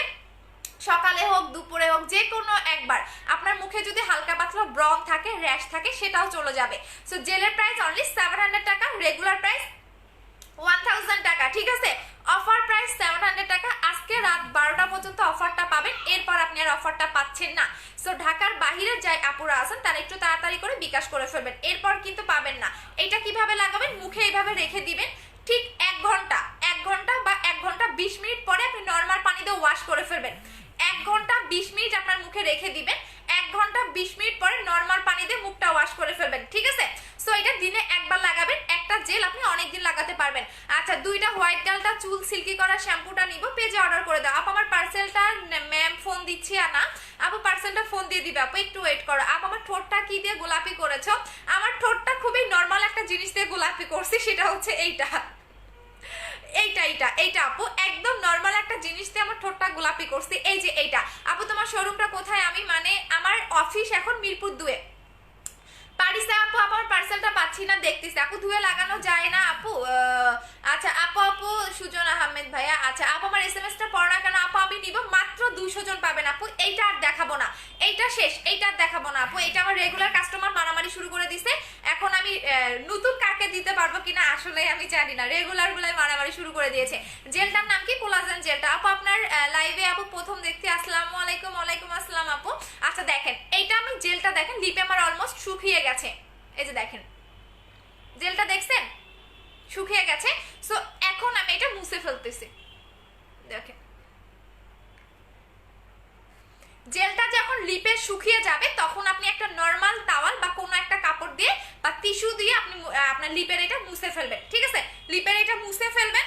সকালে হোক দুপুরে হোক, যে কোনো একবার। আপনার মুখে যদি হালকা পাতলা ব্রণ থাকে, র্যাশ থাকে, সেটাও চলে যাবে। সো জেলের প্রাইস অনলি 700 টাকা, রেগুলার প্রাইস 1000 টাকা। ঠিক আছে, অফার প্রাইস 700 টাকা। আজকে রাত 12টা পর্যন্ত অফারটা পাবেন, এরপর আপনি আর অফারটা পাচ্ছেন না। সো ঢাকার বাহিরে যাই আপুরা আছেন তারা একটু তাড়াতাড়ি করে বিকাশ করে ফেলবেন, এরপর কিন্তু পাবেন না। এটা কিভাবে লাগাবেন, মুখে এইভাবে রেখে দিবেন, ঠিক 1 ঘন্টা বা 1 ঘন্টা 20 মিনিট পরে আপনি নর্মাল পানি দিয়ে ওয়াশ করে ফেলবেন। 1 ঘন্টা 20 মিনিট আপনার মুখে রেখে দিবেন, 1 ঘন্টা 20 মিনিট পরে নর্মাল পানি দিয়ে মুখটা ওয়াশ করে ফেলবেন। ঠিক আছে, সো এটা দিনে একবার লাগাবেন, একটা জেল আপনি অনেকদিন লাগাতে পারবেন। আচ্ছা 2টা হোয়াইট গার্লটা চুল সিল্কি করা শ্যাম্পুটা নিব, পেজে অর্ডার করে দাও। আপু আমার পার্সেলটা ম্যাম ফোন দিচ্ছি না, আপু পার্সেলটা ফোন দিয়ে দিবে, আপু একটু ওয়েট করো। আপু আমার ঠোঁটটা কি দিয়ে গোলাপি করেছো? আমার ঠোঁটটা খুবই নর্মাল একটা জিনিস দিয়ে গোলাপি করছি, সেটা হচ্ছে এইটা এইটা আপু একদম নর্মাল একটা জিনিস দিয়ে আমার ঠোঁটটা গোলাপি করছি, এই যে এইটা। আপু তোমার শোরুমটা কোথায়? আমি মানে আমার অফিস এখন মিরপুর 2-এ। পারিসা আপু আমার পার্সেলটা পাচ্ছি না, দেখতেছি। আপু ধুয়ে লাগানো নতুন কাকে দিতে পারবো কিনা আসলে আমি জানি না, রেগুলার গুলাই মারামারি শুরু করে দিয়েছে। জেলটার নাম কি? কোলাজেন জেলটা। আপু আপনার লাইভে আপু প্রথম দেখতে আসসালামু আলাইকুম। ওয়ালাইকুম আসসালাম আপু। আচ্ছা দেখেন এইটা আমি জেলটা দেখেন লিপে আমার অলমোস্ট শুকিয়ে গেছে, এই যে দেখেন জেলটা দেখছেন শুকিয়ে গেছে। সো এখন আমি এটা মুছে ফেলতেছি। দেখেন জেলটা যখন লিপে শুকিয়ে যাবে তখন আপনি একটা নর্মাল টাওয়াল বা কোনো একটা কাপড় দিয়ে বা টিস্যু দিয়ে আপনি আপনার লিপের এটা মুছে ফেলবেন, ঠিক আছে? লিপের এটা মুছে ফেলবেন,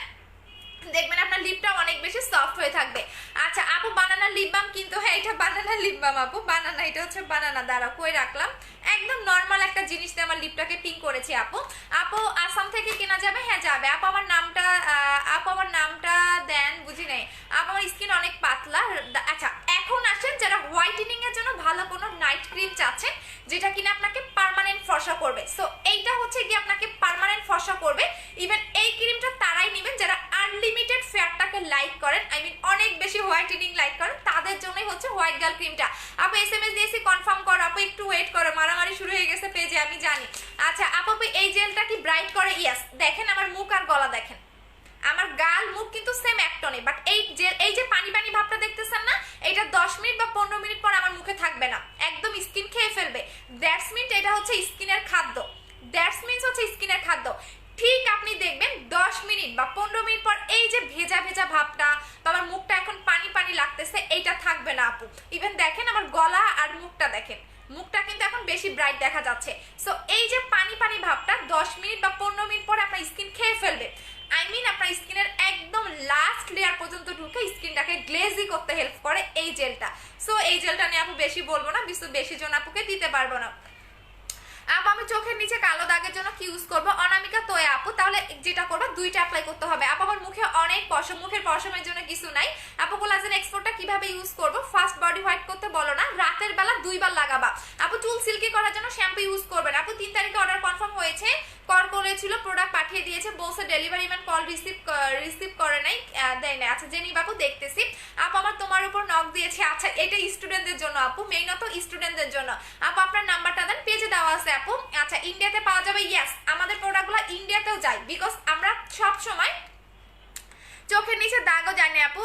দেখবেন আপনার লিপটা অনেক বেশি সফট হয়ে থাকবে। আচ্ছা আপু বানানা লিপ বাম কিন্তু, হ্যাঁ এটা বানানা লিপ বাম আপু, বানানা, এটা হচ্ছে বানানা। দ্বারা কই রাখলাম, একদম নর্মাল একটা জিনিস দিয়ে আমার লিপটাকে পিঙ্ক করেছি আপু। আপু আসাম থেকে কেনা যাবে? হ্যাঁ যাবে আপু। আমার নামটা দেন, বুঝি নাই আপু, আমার স্কিন অনেক পাতলা। আচ্ছা এখন আসেন যারা হোয়াইটেনিং এর জন্য ভালো কোনো নাইট ক্রিম চাচ্ছেন যেটা কিনা আপনাকে পার্মানেন্ট ফর্সা করবে। সো এইটা হচ্ছে কি আপনাকে পার্মানেন্ট ফর্সা করবে। ইভেন এই ক্রিমটা তারাই নেবেন যারা আনলিমিটেড ফেয়ারটাকে লাইক করেন, আই মিন অনেক বেশি হোয়াইটেনিং লাইক করেন, তাদের জন্যই হচ্ছে হোয়াইট গার্ল ক্রিমটা। আপু এসএমএস দিয়েছি কনফার্ম করো আপু, একটু ওয়েট করো, মারামারি শুরু হয়ে গেছে পেজে আমি জানি। আচ্ছা আপু এই জেলটা কি ব্রাইট করে? ইয়েস। দেখেন আমার মুখ আর গলা দেখেন, আমার গাল মুখ কিন্তু সেম এক টনে, বাট এই যে পানি পানি ভাবটা দেখতেছেন না, এটা 10 মিনিট বা 15 মিনিট পর আমার মুখে থাকবে না, একদম স্কিন খেয়ে ফেলবে। দ্যাটস মিনস এটা হচ্ছে স্কিনের খাদ্য, দ্যাটস মিনস হচ্ছে স্কিনের খাদ্য। ঠিক আপনি দেখবেন 10 মিনিট বা 15 মিনিট পর এই যে ভেজা ভেজা ভাবটা বা আমার মুখটা এখন পানি পানি লাগতেছে, এইটা থাকবে না আপু। ইভেন দেখেন আমার গলা আর মুখটা দেখেন, মুখটা কিন্তু এখন বেশি ব্রাইট দেখা যাচ্ছে। সো এই যে পানি পানি ভাবটা 10 মিনিট বা 15 মিনিট পরে আপনার স্কিন খেয়ে ফেলবে, আই মিন আপনার স্কিনের একদম লাস্ট লেয়ার পর্যন্ত ঢুকে স্কিনটাকে গ্লেজি করতে হেল্প করে এই জেলটা। সো এই জেলটা নিয়ে আপু বেশি বলবো না, বেশি জন আপুকে দিতে পারবো না। আপু আমি চোখের নিচে কালো দাগের জন্য কি ইউজ করবো? অনামিকা তোয়ে আপু, তাহলে যেটা করবো দুইটা অ্যাপ্লাই করতে হবে আপু। আমার মুখে অনেক পশম, মুখের পশমের জন্য কিছু নাই আপু। কোলাজেন এক্সপোর্টটা কিভাবে ইউজ করবো? ফার্স্ট বডি হোয়াইট করতে বলো না, রাতের বেলা 2 বার লাগাবা আপু। চুল সিল্কি করার জন্য শ্যাম্পু ইউজ করবেন আপু। 3 তারিখে অর্ডার কনফার্ম হয়েছে, কল করেছিল, প্রোডাক্ট পাঠিয়ে দিয়েছে, বলছে ডেলিভারি ম্যান কল রিসিভ করে নাই, দেয় না। আচ্ছা জেনি বাবু দেখতেছি আপু, আমার তোমার উপর নক দিয়েছে। আচ্ছা এটা স্টুডেন্টদের জন্য আপু, মেইনত স্টুডেন্টদের জন্য আপু। আপনার নাম্বারটা দেন, পেজে দেওয়া আছে আপু। আচ্ছা ইন্ডিয়াতে পাওয়া যাবে? ইয়েস, আমাদের প্রোডাক্টগুলো ইন্ডিয়াতেও যায়, বিকজ আমরা সব সময় চোখের নিচে দাগও জানি আপু।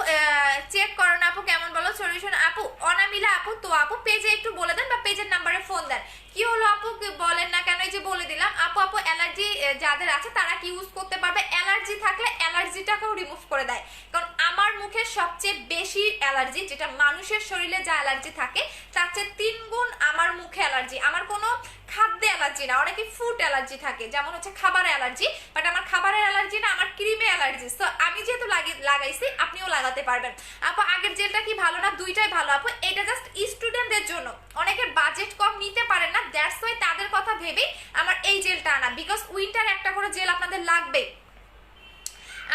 চেক করো না আপু, কেমন বলো সলিউশন আপু? অনামিলা আপু তো আপু পেজে একটু বলে দেন বা পেজের নাম্বারে ফোন দেন। কি হলো আপু বলেন না কেন? এই যে বলে দিলাম আপু। অ্যালার্জি যাদের আছে তারা কি ইউজ করতে পারবে? অ্যালার্জি থাকলে অ্যালার্জিটাকেও রিমুভ করে দেয়, কারণ আমার মুখে সবচেয়ে বেশি অ্যালার্জি, যেটা মানুষের শরীরে যা অ্যালার্জি থাকে তার চেয়ে 3 গুণ আমার মুখে অ্যালার্জি। আমার কোনো খাদ্যে অ্যালার্জি না, অনেকে ফুড অ্যালার্জি থাকে, যেমন হচ্ছে খাবারের অ্যালার্জি, বাট আমার খাবারের অ্যালার্জি না, আমার ক্রিমে অ্যালার্জি। সো আমি যেহেতু লাগাইছি আপনিও লাগাতে পারবেন আপু। আগের জেলটা কি ভালো না? দুইটাই ভালো আপু। এটা জাস্ট স্টুডেন্টদের জন্য, অনেকের বাজেট কম, নিতে পারেন না, দ্যাটস ওয়াই তাদের কথা ভেবেই আমার এই জেলটা আনা, বিকজ উইন্টার একটা করে জেল আপনাদের লাগবে।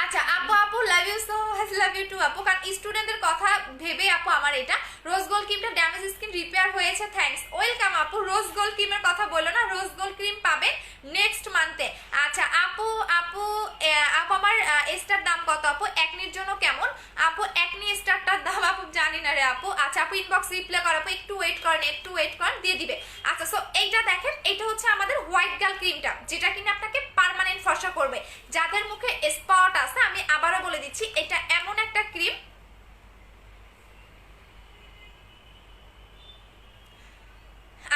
আচ্ছা আপু love you so much, love you too আপু, কারণ স্টুডেন্টদের কথা ভেবে আপু আমার এটা। রোজ গোল্ড ক্রিমটা ড্যামেজ স্কিন রিপেয়ার হয়েছে, থ্যাঙ্কস, ওয়েলকাম আপু। রোজ গোল্ড ক্রিমের কথা বললো না, রোজ গোল্ড ক্রিম পাবেন নেক্সট মান্থে। আচ্ছা আপু আমার স্টার দাম কত আপু? একনির জন্য কেমন আপু? একনি স্টারটার দাম আপু জানি না রে আপু। আচ্ছা আপু ইনবক্স রিপ্লাই করো আপু, একটু ওয়েট করেন দিয়ে দিবে। আচ্ছা সো এইটা দেখেন, এটা হচ্ছে আমাদের হোয়াইট গার্ল ক্রিমটা, যেটা কিনা আপনাকে পার্মানেন্ট ফর্সা করবে। যাদের মুখে স্পট আছে, আমি আবারও বলে দিচ্ছি, এটা এমন একটা ক্রিম,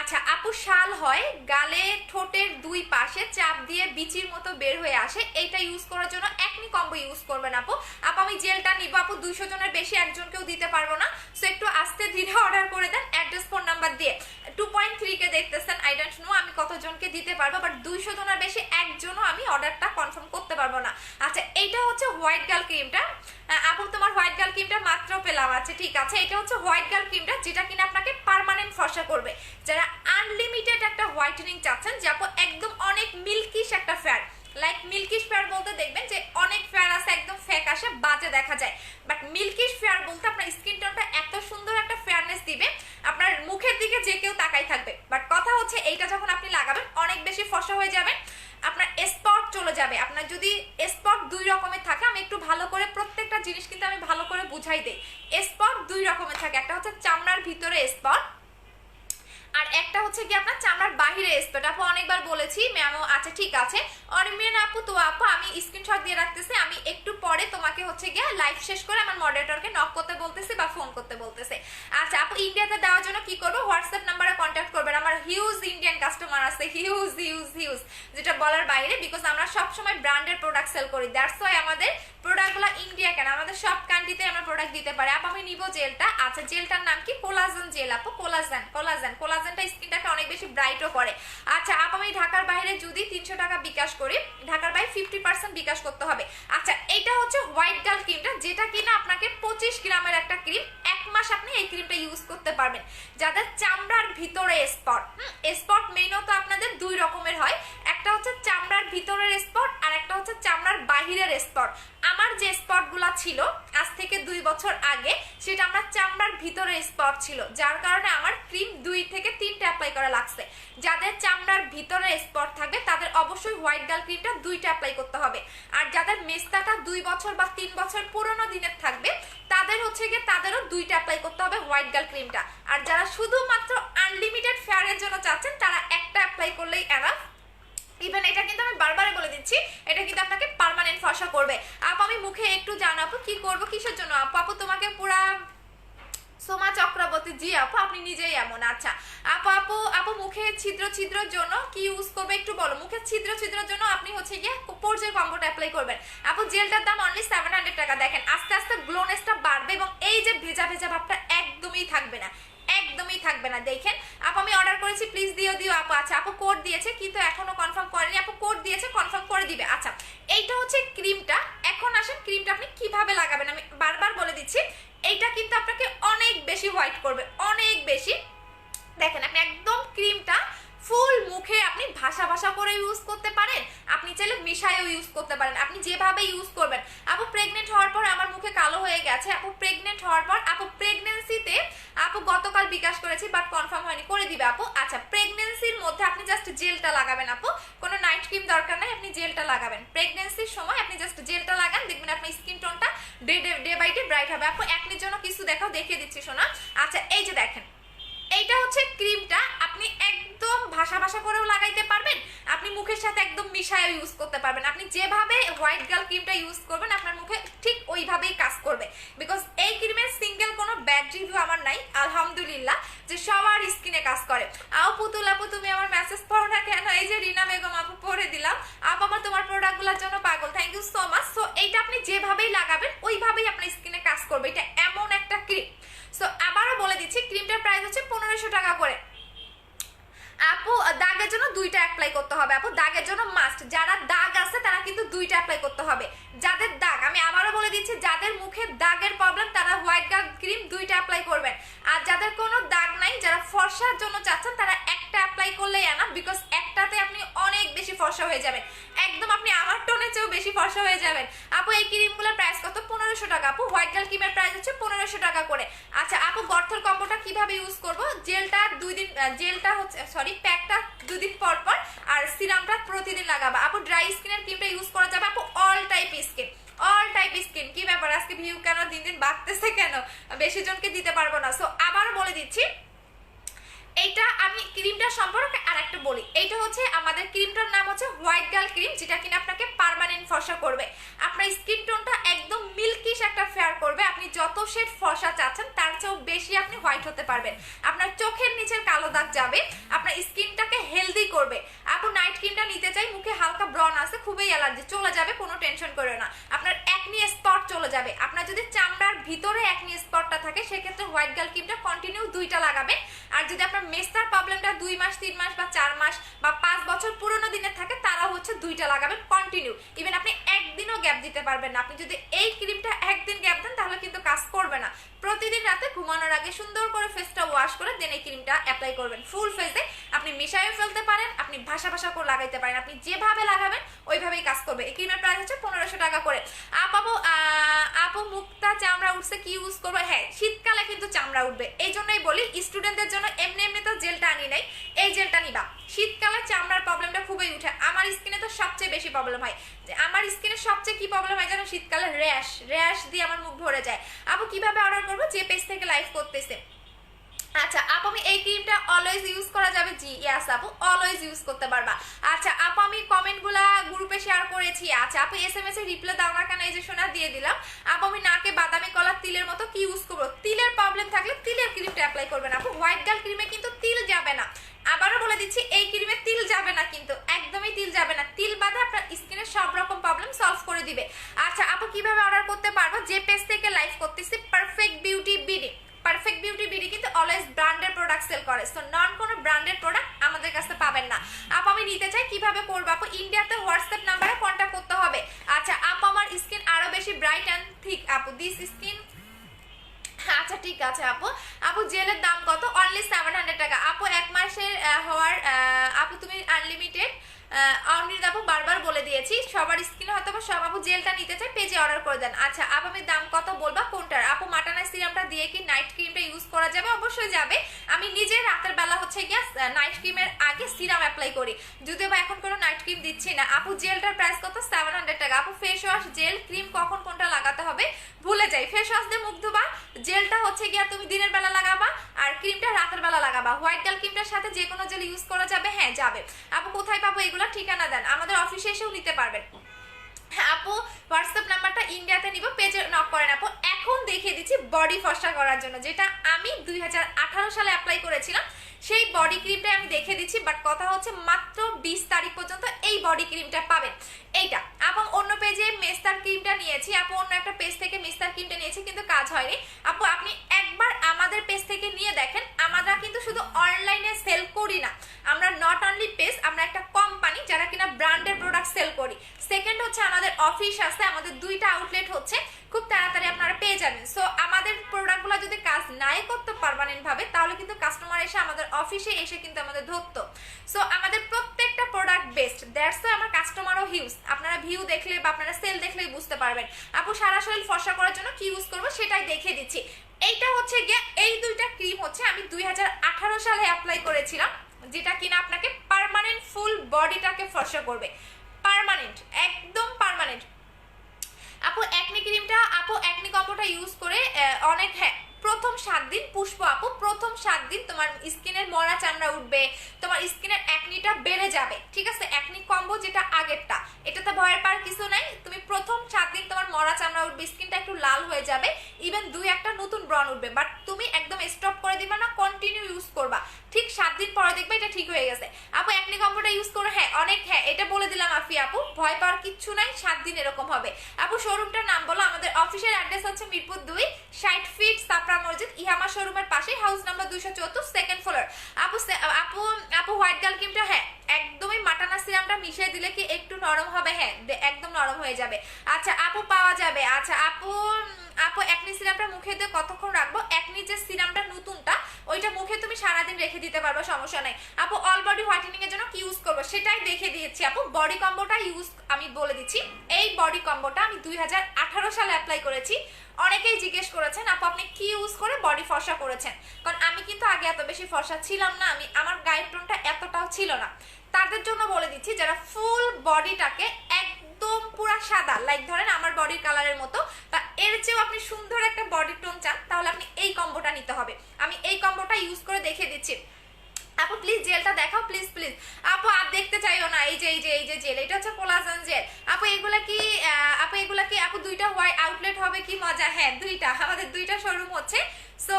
আচ্ছা আপু শাল হয় গালে, ঠোঁটের 2 পাশে চাপ দিয়ে বিচির মতো বের হয়ে আসে, এইটা ইউজ করার জন্য একনি কম্বো ইউজ করবেন আপু। আমি জেলটা নিব আপু, 200 জনের বেশি একজনকেও দিতে পারবো না, সো একটু আস্তে ধীরে অর্ডার করে দেন, অ্যাড্রেস ফোন নাম্বার দিয়ে। 2.3 কে দেখতেছেন, আই ডোন্ট নো আমি কতজনকে দিতে পারবো, বাট 200 জনের বেশি একজনও আমি অর্ডারটা কনফার্ম করতে পারবো না। আচ্ছা এইটা হচ্ছে হোয়াইট গার্ল ক্রিমটা আপু, তোমার হোয়াইট গার্ল ক্রিমটা মাত্র পেলাম। আচ্ছা ঠিক আছে, এটা হচ্ছে হোয়াইট গার্ল ক্রিমটা, যেটা কিনা আপনাকে পার্মানেন্ট ফর্সা করবে। যারা আনলিমিটেড একটা হোয়াইটেনিং চাচ্ছেন, যে আপু একদম অনেক মিল্কিশ একটা ফেয়ার, লাইক মিল্কিশ ফেয়ার বলতে দেখবেন যে অনেক ফেয়ার আছে একদম ফেক আসে, বাজে দেখা যায়, বাট মিল্কিশ ফেয়ার বলতে আপনার স্কিন টোনটা এত সুন্দর একটা ফেয়ারনেস দিবে, আপনার মুখের দিকে যে কেউ তাকাই থাকবে। বাট কথা হচ্ছে এইটা যখন আপনি লাগাবেন অনেক বেশি ফর্সা হয়ে যাবে, আপনার স্পট চলে যাবে। আপনার যদি স্পট 2 রকমের থাকে, আমি একটু ভালো করে প্রত্যেকটা জিনিস কিন্তু আমি ভালো করে বুঝাই দেই। স্পট 2 রকমের থাকে, একটা হচ্ছে চামড়ার ভিতরে স্পট, আর একটা হচ্ছে কি আপনার চামড়ার বাহিরে স্পট, আপু অনেকবার বলেছি ম্যামও আচ্ছা ঠিক আছে অরিমিয়ান আপু। তো আপু আমি স্ক্রিনশট দিয়ে রাখতেছি, আমি একটু পরে তোমাকে হচ্ছে গিয়ে লাইভ শেষ করে আমার মডারেটরকে নক করতে বলতেছি বা ফোন করতে বলতেছে। আচ্ছা আপু ইন্ডিয়াতে দেওয়ার জন্য কি করবো, হোয়াটসঅ্যাপ নাম্বারে কন্ট্যাক্ট করবেন, আমার হিউজ ইন্ডিয়ান কাস্টমার আছে, হিউজ হিউজ হিউজ, যেটা বলার বাইরে, বিকজ আমরা সবসময় ব্র্যান্ডের প্রোডাক্ট সেল করি, দ্যাটস ওয়াই আমাদের প্রোডাক্টগুলো ইন্ডিয়া কেন, আমাদের সব কান্ট্রিতে আমরা প্রোডাক্ট দিতে পারি। আপু আমি নিব জেলটা, আচ্ছা জেলটার নাম কি, কোলাজেন জেল আপু, কোলাজেন কোলাজেন কোলাজেনটা স্কিনটাকে অনেক বেশি ব্রাইটও করে। আচ্ছা আপু আমি ঢাকার বাইরে যদি 300 টাকা বিকাশ করি, ঢাকার বাইরে 50% বিকাশ করতে হবে। আচ্ছা এইটা হচ্ছে হোয়াইট গার্ল ক্রিমটা, যেটা কিনা আপনাকে 25 গ্রামের একটা ক্রিম, 1 মাস আপনি এই ক্রিমটা ইউজ করতে পারবেন। যাদের চামড়ার ভিতরে স্পট, স্পট মেইনও তো আপনাদের দুই রকমের হয়, একটা হচ্ছে চামড়ার ভিতরের স্পট আর একটা হচ্ছে চামড়ার বাহিরের স্পট। আমার যে স্পটগুলো ছিল আজ থেকে 2 বছর আগে, সেটা আমার চামড়ার ভিতরের স্পট ছিল, যার কারণে আমার ক্রিম 2 থেকে 3টা অ্যাপ্লাই করা লাগছে। যাদের চামড়ার ভিতরে স্পট থাকবে তাদের অবশ্যই হোয়াইট গার্ল ক্রিমটা 2টা অ্যাপ্লাই করতে হবে। আর যাদের মেস্তাটা 2 বছর বা 3 বছর পুরনো দিনের থাকবে তাদের হচ্ছে গিয়ে তাদেরও 2টা অ্যাপ্লাই করতে হবে হোয়াইট গার্ল ক্রিমটা। আর যারা শুধুমাত্র আনলিমিটেড ফেয়ারের জন্য চাচ্ছেন তারা একটা অ্যাপ্লাই করলেই এনাফ। ইভেন এটা কিন্তু আমি বারবার বলে দিচ্ছি, এটা কিন্তু আপনাকে পার্মানেন্ট ফর্সা করবে। আপু আমি মুখে একটু জানাবো কি করব কিসের জন্য, আপু আপু তোমাকে পুরা সোমা চক্রবর্তী, জি আপু আপনি নিজেই এমন। আচ্ছা আপু আপু আপু মুখে ছিদ্র ছিদ্রের জন্য কি ইউজ করবে একটু বলো, মুখে ছিদ্র ছিদ্রের জন্য আপনি হচ্ছে গিয়ে পোর্জের কম্বোটা অ্যাপ্লাই করবেন। আপু জেলটার দাম অনলি 700 টাকা। দেখেন আস্তে আস্তে গ্লোনেসটা বাড়বে এবং এই যে ভেজা ভেজা ভাবটা একদমই থাকবে না, একদমই থাকবে না। দেখেন আপু আমি অর্ডার করেছি, প্লিজ দিও দিও আপু। আচ্ছা আপু কোড দিয়েছে কিন্তু এখনো কনফার্ম করেনি, আপু কোড দিয়েছে কনফার্ম করে দিবে। আচ্ছা এইটা হচ্ছে ক্রিমটা, এখন আসেন ক্রিমটা আপনি কিভাবে লাগাবেন, আমি বারবার বলে দিচ্ছি এইটা কিন্তু আপনাকে অনেক বেশি হোয়াইট করবে, অনেক বেশি। দেখেন আপনি একদম ক্রিমটা ফুল মুখে আপনি ভাসা ভাসা করে ইউজ করতে পারেন, আপনি চাইলে মিশাইও ইউজ করতে পারেন, আপনি যেভাবে ইউজ করবেন। আপু প্রেগনেন্ট হওয়ার পর আমার মুখে কালো হয়ে গেছে, আপু প্রেগনেন্ট হওয়ার পর, আপু প্রেগনেন্সিতে আপু গতকাল বিকাশ করেছি বাট কনফার্ম হয়নি, করে দিবে আপু। আচ্ছা প্রেগনেন্সির মধ্যে আপনি জাস্ট জেলটা লাগাবেন আপু, কোনো নাইট ক্রিম দরকার নাই, আপনি জেলটা লাগাবেন। প্রেগনেন্সির সময় আপনি জাস্ট জেলটা লাগান, দেখবেন আপনার স্কিন টোনটা ডে বাই ডে ব্রাইট হবে। আপু একনির জন্য কিছু দেখাও, দেখিয়ে দিচ্ছি শোনা। আচ্ছা এই যে দেখেন এইটা হচ্ছে ক্রিমটা, আপনি একদম ভাসা ভাসা করেও লাগাইতে পারবেন, আপনি মুখের সাথে একদম মিশায়ও ইউজ করতে পারবেন। আপনি যেভাবে হোয়াইট গার্ল ক্রিমটা ইউজ করবেন আপনার মুখে ঠিক ওইভাবেই কাজ করবে, বিকজ এই ক্রিমের সিঙ্গেল কোনো ব্যাড রিভিউ আমার নাই আলহামদুলিল্লাহ, যে সবার স্কিনে কাজ করে। আও পুতুল আপু তুমি আমার মেসেজ পড়ো না কেন, এই যে রিনা বেগম আপু পড়ে দিলাম, আপু আমার তোমার প্রোডাক্টগুলোর জন্য পাগল, thank you so much. So এইটা আপনি যেভাবেই লাগাবেন ওইভাবেই আপনার স্কিনে কাজ করবে, এটা এমন একটা ক্রিম। সো আবারও বলে দিচ্ছি ক্রিমটার প্রাইস হচ্ছে 1500 টাকা করে। আপু দাগের জন্য 2টা অ্যাপ্লাই করতে হবে আপু, দাগের জন্য মাস্ট, যারা দাগ আছে তারা কিন্তু 2টা অ্যাপ্লাই করতে হবে। যাদের দাগ, আমি আবারও বলে দিচ্ছি যাদের মুখে দাগের প্রবলেম তারা হোয়াইট গার্ল ক্রিম 2টা অ্যাপ্লাই করবেন। আর যাদের কোনো দাগ নাই, যারা ফর্সার জন্য চাচ্ছেন তারা একটা অ্যাপ্লাই করলেই আনা, বিকজ একটাতে আপনি অনেক বেশি ফর্সা হয়ে যাবেন, একদম আপনি আমার টোনের চেয়েও বেশি ফর্সা হয়ে যাবেন। আপু এই ক্রিমগুলোর প্রাইস কত, 1500 টাকা আপু, হোয়াইট গার্ল ক্রিমের প্রাইস হচ্ছে 1500 টাকা করে। আচ্ছা আপু গর্থর কম্বোটা কিভাবে ইউজ করব, জেলটা 2 দিন, জেলটা হচ্ছে সরি প্যাকটা 2 দিন পর পর, আর সিরামটা প্রতিদিন লাগাবা। আপু ড্রাই স্কিনের ক্রিমটা ইউজ করা যাবে আপু, all type skin, all type skin. কি ব্যাপার আজকে ভিউ কেন দিন দিন বাড়তেছে কেন, বেশি জনকে দিতে পারবো না। সো আবার বলে দিচ্ছি এইটা আমি ক্রিমটা সম্পর্কে আর একটা বলি, এইটা হচ্ছে আমাদের ক্রিমটার নাম হচ্ছে হোয়াইট গার্ল ক্রিম, যেটা কিনা আপনাকে পার্মানেন্ট ফর্সা করবে, আপনার স্কিন টোনটা একদম মিল্কিশ একটা ফেয়ার করবে, আপনি যত শেড ফর্সা চাচ্ছেন তার চেয়েও বেশি আপনি হোয়াইট হতে পারবেন, আপনার চোখের নিচের কালো দাগ যাবে, আপনার স্কিনটাকে হেলদি করবে। আপু নাইট ক্রিমটা নিতে চাই, মুখে হালকা ব্রন আছে, খুবই অ্যালার্জি, চলে যাবে, কোনো টেনশন করো না, আপনার একনি স্পট চলে যাবে। আপনার যদি চামড়ার ভিতরে একনি স্পটটা থাকে সেক্ষেত্রে হোয়াইট গার্ল ক্রিমটা কন্টিনিউ 2টা লাগাবেন। আর যদি আপনার মেস্তার প্রবলেমটা 2 মাস 3 মাস বা 4 মাস বা 5 বছর পুরনো দিনের থাকে তারা হচ্ছে 2টা লাগাবেন কন্টিনিউ, ইভেন আপনি একদিনও গ্যাপ দিতে পারবেন না। আপনি যদি এই ক্রিমটা একদিন গ্যাপ দেন তাহলে কিন্তু কাজ করবে না। প্রতিদিন রাতে ঘুমানোর আগে সুন্দর করে ফেসটা ওয়াশ করে দেন এই ক্রিমটা অ্যাপ্লাই করবেন ফুল ফেসে, আপনি মিশাইও ফেলতে পারেন, আপনি ভাসা ভাসা করে লাগাইতে পারেন, আপনি যেভাবে লাগাবেন ওইভাবেই কাজ করবে। এই ক্রিমের প্রাইস হচ্ছে 1500 টাকা করে। আপু মুক্তা চামড়া উঠছে কি ইউজ করবো, হ্যাঁ শীতকালে কিন্তু চামড়া উঠবে, এই জন্যই বলি স্টুডেন্টদের জন্য এমনি এমনি তো জেলটা আনি নাই, এই জেলটা নিবা, শীতকালে চামড়ার প্রবলেমটা খুবই উঠে। আমার স্কিনে তো সবচেয়ে বেশি প্রবলেম হয়, আমার স্কিনে সবচেয়ে কি প্রবলেম হয় জানো, শীতকালে র্যাশ দিয়ে আমার মুখ ভরে যায়। আপু কিভাবে অর্ডার করবো, যে পেজ থেকে লাইভ করতেছে আচ্ছা আপু আমি এই ক্রিমটা অলওয়েজ ইউজ করা যাবে? জি ইয়াস আপু, অলওয়েজ ইউজ করতে পারবা। আচ্ছা আপু আমি কমেন্টগুলা গ্রুপে শেয়ার করেছি। আচ্ছা আপু এসএমএস এর রিপ্লাই দাও না কেন? এই যে শোনা দিয়ে দিলাম। আপু আমি নাকে বাদামি কলার তিলের মতো কি ইউজ করবো? তিলের প্রবলেম থাকলে তিলের ক্রিমটা অ্যাপ্লাই করবেন আপু। হোয়াইট গার্ল ক্রিমে কিন্তু তিল যাবে না, আবারও বলে দিচ্ছি এই ক্রিমে তিল যাবে না, কিন্তু একদমই তিল যাবে না। তিল বাদে আপনার স্কিনের সব রকম প্রবলেম সলভ করে দিবে। আচ্ছা আপু কিভাবে অর্ডার করতে পারবো? যে পেজ থেকে লাইভ করতেছি perfect beauty BD, perfect beauty BD কিন্তু অলওয়েজ ব্র্যান্ডের প্রোডাক্ট সেল করে, সো নন কোনো ব্র্যান্ডেড প্রোডাক্ট আমাদের কাছে পাবেন না। আপু আমি নিতে চাই, কিভাবে করবো আপু? ইন্ডিয়াতে হোয়াটসঅ্যাপ নাম্বারে কন্ট্যাক্ট করতে হবে। আচ্ছা আপু আমার স্কিন আরো বেশি ব্রাইট অ্যান্ড থিক আপু, দিস স্কিন। আচ্ছা ঠিক আছে আপু। আপু জেলের দাম কত? অনলি 700 টাকা আপু। এক মাসের হওয়ার আপু তুমি আনলিমিটেড অনলি আপু, বারবার বলে দিয়েছি সবার স্কিনে হয়তো সব আপু জেলটা নিতে চাই পেজে অর্ডার করে দেন। আচ্ছা আপু আমি দাম কত বলবা কোনটার? আপু মাটানা সিরামটা দিয়ে কি নাইট ক্রিমটা ইউজ করা যাবে? অবশ্যই যাবে। আমি নিজে রাতের বেলা হচ্ছে গিয়া নাইট ক্রিমের আগে সিরাম অ্যাপ্লাই করি, যদিও বা এখন কোনো নাইট ক্রিম দিচ্ছি না। আপু জেলটার প্রাইস কত? 700 টাকা আপু। ফেস ওয়াশ জেল ক্রিম কখন কোনটা লাগাতে হবে ভুলে যাই। ফেস ওয়াশ দিয়ে মুখ ধোবা, জেলটা হচ্ছে গিয়া তুমি দিনের বেলা লাগাবা আর ক্রিমটা রাতের বেলা লাগাবা। হোয়াইট গার্ল ক্রিমটার সাথে যে কোনো জেল ইউজ করা যাবে? হ্যাঁ যাবে আপু। কোথায় পাবো এগুলো? ঠিকানা দেন, আমাদের অফিসে এসেও নিতে পারবেন। হ্যাঁ আপু হোয়াটসঅ্যাপ নাম্বারটা ইন্ডিয়াতে নিব, পেজে নক করেন আপু। এখন দেখিয়ে দিচ্ছি বডি ফর্সা করার জন্য, যেটা আমি 2018 সালে অ্যাপ্লাই করেছিলাম সেই বডি ক্রিমটা আমি দেখে দিচ্ছি। বাট কথা হচ্ছে মাত্র 20 তারিখ পর্যন্ত এই বডি ক্রিমটা পাবেন। এইটা আপু অন্য পেজে মেস্তার ক্রিমটা নিয়েছি আপু, অন্য একটা পেজ থেকে মেস্তার ক্রিমটা নিয়েছি কিন্তু কাজ হয়নি আপু। আপনি একবার আমাদের পেজ থেকে নিয়ে দেখেন, আমরা কিন্তু শুধু অনলাইনে সেল করি না, আমরা নট অনলি পেজ, আমরা একটা কোম্পানি যারা কিনা ব্র্যান্ডের প্রোডাক্ট সেল করি। সেকেন্ড হচ্ছে আমাদের অফিস আছে, আমাদের 2টা আউটলেট হচ্ছে, খুব তাড়াতাড়ি আপনারা পেয়ে যাবেন। সো আমাদের প্রোডাক্টগুলো যদি কাজ নাই করতে পারবেন ভাবে, তাহলে কিন্তু কাস্টমার এসে আমাদের অফিসে এসে কিন্তু আমাদের ধরতো। সো আমাদের প্রত্যেকটা প্রোডাক্ট বেস্ট, দ্যাটস ওয়াই আমার কাস্টমারও হিউজ। আপনারা ভিউ দেখলে বা আপনারা সেল দেখলেই বুঝতে পারবেন। আপু সারা শরীর ফর্সা করার জন্য কি ইউজ করবো সেটাই দেখিয়ে দিচ্ছি। এইটা হচ্ছে গিয়ে এই 2টা ক্রিম হচ্ছে আমি 2018 সালে অ্যাপ্লাই করেছিলাম, যেটা কিনা আপনাকে পার্মানেন্ট ফুল বডিটাকে ফর্সা করবে, পার্মানেন্ট, একদম পার্মানেন্ট। আপু একনি ক্রিমটা, আপু একনি কম্বোটা ইউজ করে অনেক, হ্যাঁ প্রথম 7 দিন পুষ্প আপু, প্রথম 7 দিন তোমার স্কিনের মরা চামড়া উঠবে, তোমার স্কিনের একনিটা বেড়ে যাবে, ঠিক আছে? একনি কম্বো যেটা আগেরটা, এটাতে ভয়ের পার কিছু নাই। তুমি প্রথম 7 দিন তোমার মরা চামড়া উঠবে, স্কিনটা একটু লাল হয়ে যাবে, ইভেন 2-1টা নতুন ব্রণ উঠবে, বাট তুমি একদম স্টপ করে দিবা না, কন্টিনিউ ইউজ করবা। ঠিক 7 দিন পরে দেখবে এটা ঠিক হয়ে গেছে। আপু একনি কম্বোটা ইউজ করো? হ্যাঁ অনেক, হ্যাঁ এটা বলে দিলাম আফি আপু, ভয় পাওয়ার কিচ্ছু নাই, 7 দিন এরকম হবে। আপু শোরুমটার নাম বলো? আমাদের অফিসের অ্যাড্রেস হচ্ছে মিরপুর 2, 60 ফিট সাপড়া মসজিদ, ইহামা শোরুমের পাশে, হাউস নাম্বার 274, সেকেন্ড ফ্লোর। আপু আপু আপু হোয়াইট গার্ল ক্রিমটা হ্যাঁ একদমই মাটানা সিরামটা মিশিয়ে দিলে কি একটু নরম হবে? হ্যাঁ একদম নরম হয়ে যাবে। আচ্ছা আপু পাওয়া যাবে। আচ্ছা আপু আপু একনি সিরামটা মুখে দিয়ে কতক্ষণ রাখবো? একনি যে সিরামটা নতুনটা ওইটা মুখে তুমি সারাদিন রেখে দিতে পারবে, সমস্যা নাই। আপু অল বডি হোয়াইটেনিং এর জন্য কি ইউজ করবো সেটাই দেখে দিয়েছি আপু। বডি কম্বোটা ইউজ আমি বলে দিচ্ছি, এই বডি কম্বোটা আমি 2018 সালে অ্যাপ্লাই করেছি। অনেকেই জিজ্ঞেস করেছেন আপু আপনি কি ইউজ করে বডি ফর্সা করেছেন, কারণ আমি কিন্তু আগে এত বেশি ফর্সা ছিলাম না, আমি আমার গায়ের টোনটা এতটাও ছিল না। তাদের জন্য বলে দিচ্ছি যারা ফুল বডিটাকে একদম পুরা সাদা, লাইক ধরেন আমার বডির কালারের মতো বা এর চেয়েও আপনি সুন্দর একটা বডি টোন চান, তাহলে আপনি এই কম্বোটা নিতে হবে। আমি এই কম্বোটা ইউজ করে দেখিয়ে দিচ্ছি। আপু প্লিজ জেলটা দেখাও প্লিজ প্লিজ। আপু আর দেখতে চাইও না, এই যে এই যে এই যে জেল, এটা হচ্ছে কোলাজেন জেল। আপু এগুলা কি আপু 2টা হোয়াইট আউটলেট হবে? কি মজা। হ্যাঁ 2টা, আমাদের 2টা শোরুম হচ্ছে। সো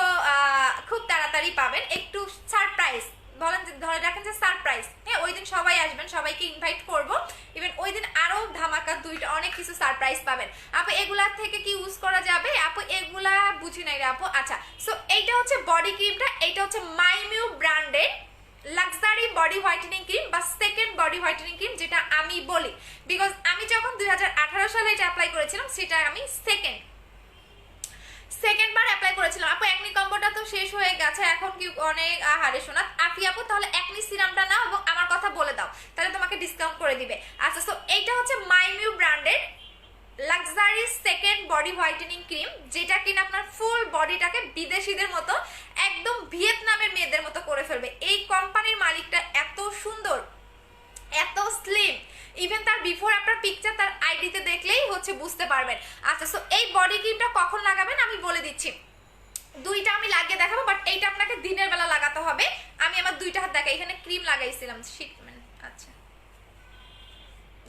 খুব তাড়াতাড়ি পাবেন। একটু সারপ্রাইজ বলেন, ধরে রাখেন যে সারপ্রাইজ, হ্যাঁ ওই দিন সবাই আসবেন, সবাইকে ইনভাইট করব। ইভেন ওই দিন আরো ধামাকা 2টা অনেক কিছু সারপ্রাইজ পাবেন। আপু এগুলা থেকে কি ইউজ করা যাবে? আপু এগুলা বুঝি নাই রে আপু। আচ্ছা সো এইটা হচ্ছে বডি ক্রিমটা, এইটা হচ্ছে মাইমিউ ব্র্যান্ডের লাক্সারি বডি হোয়াইটেনিং ক্রিম বা সেকেন্ড বডি হোয়াইটেনিং ক্রিম, যেটা আমি বলি বিকজ আমি যখন 2018 সালে এটা অ্যাপ্লাই করেছিলাম সেটা আমি সেকেন্ড বার অ্যাপ্লাই করেছিলাম। আপু একনি কম্বোটা তো শেষ হয়ে গেছে, এখন কি অনেক আহারে শোনা আফি আপু, তাহলে একনি সিরামটা নাও এবং আমার কথা বলে দাও, তাহলে তোমাকে ডিসকাউন্ট করে দিবে। আচ্ছা সো এইটা হচ্ছে মাইমিউ ব্র্যান্ডের luxury second body whitening cream, যেটা কিনা আপনার ফুল বডিটাকে বিদেশিদের মতো একদম ভিয়েতনামের মেয়েদের মতো করে ফেলবে। এই কোম্পানির মালিকটা এত সুন্দর, এত স্লিম, ইভেন তার বিফোর আফটার পিকচার তার আইডিতে দেখলেই হচ্ছে বুঝতে পারবেন। আচ্ছা সো এই বডি ক্রিমটা কখন লাগাবেন আমি বলে দিচ্ছি। দুইটা আমি লাগিয়ে দেখাবো, বাট এইটা আপনাকে দিনের বেলা লাগাতে হবে। আমি আমার দুইটা হাত দেখাই, এখানে ক্রিম লাগাইছিলাম শিটম্যান, আচ্ছা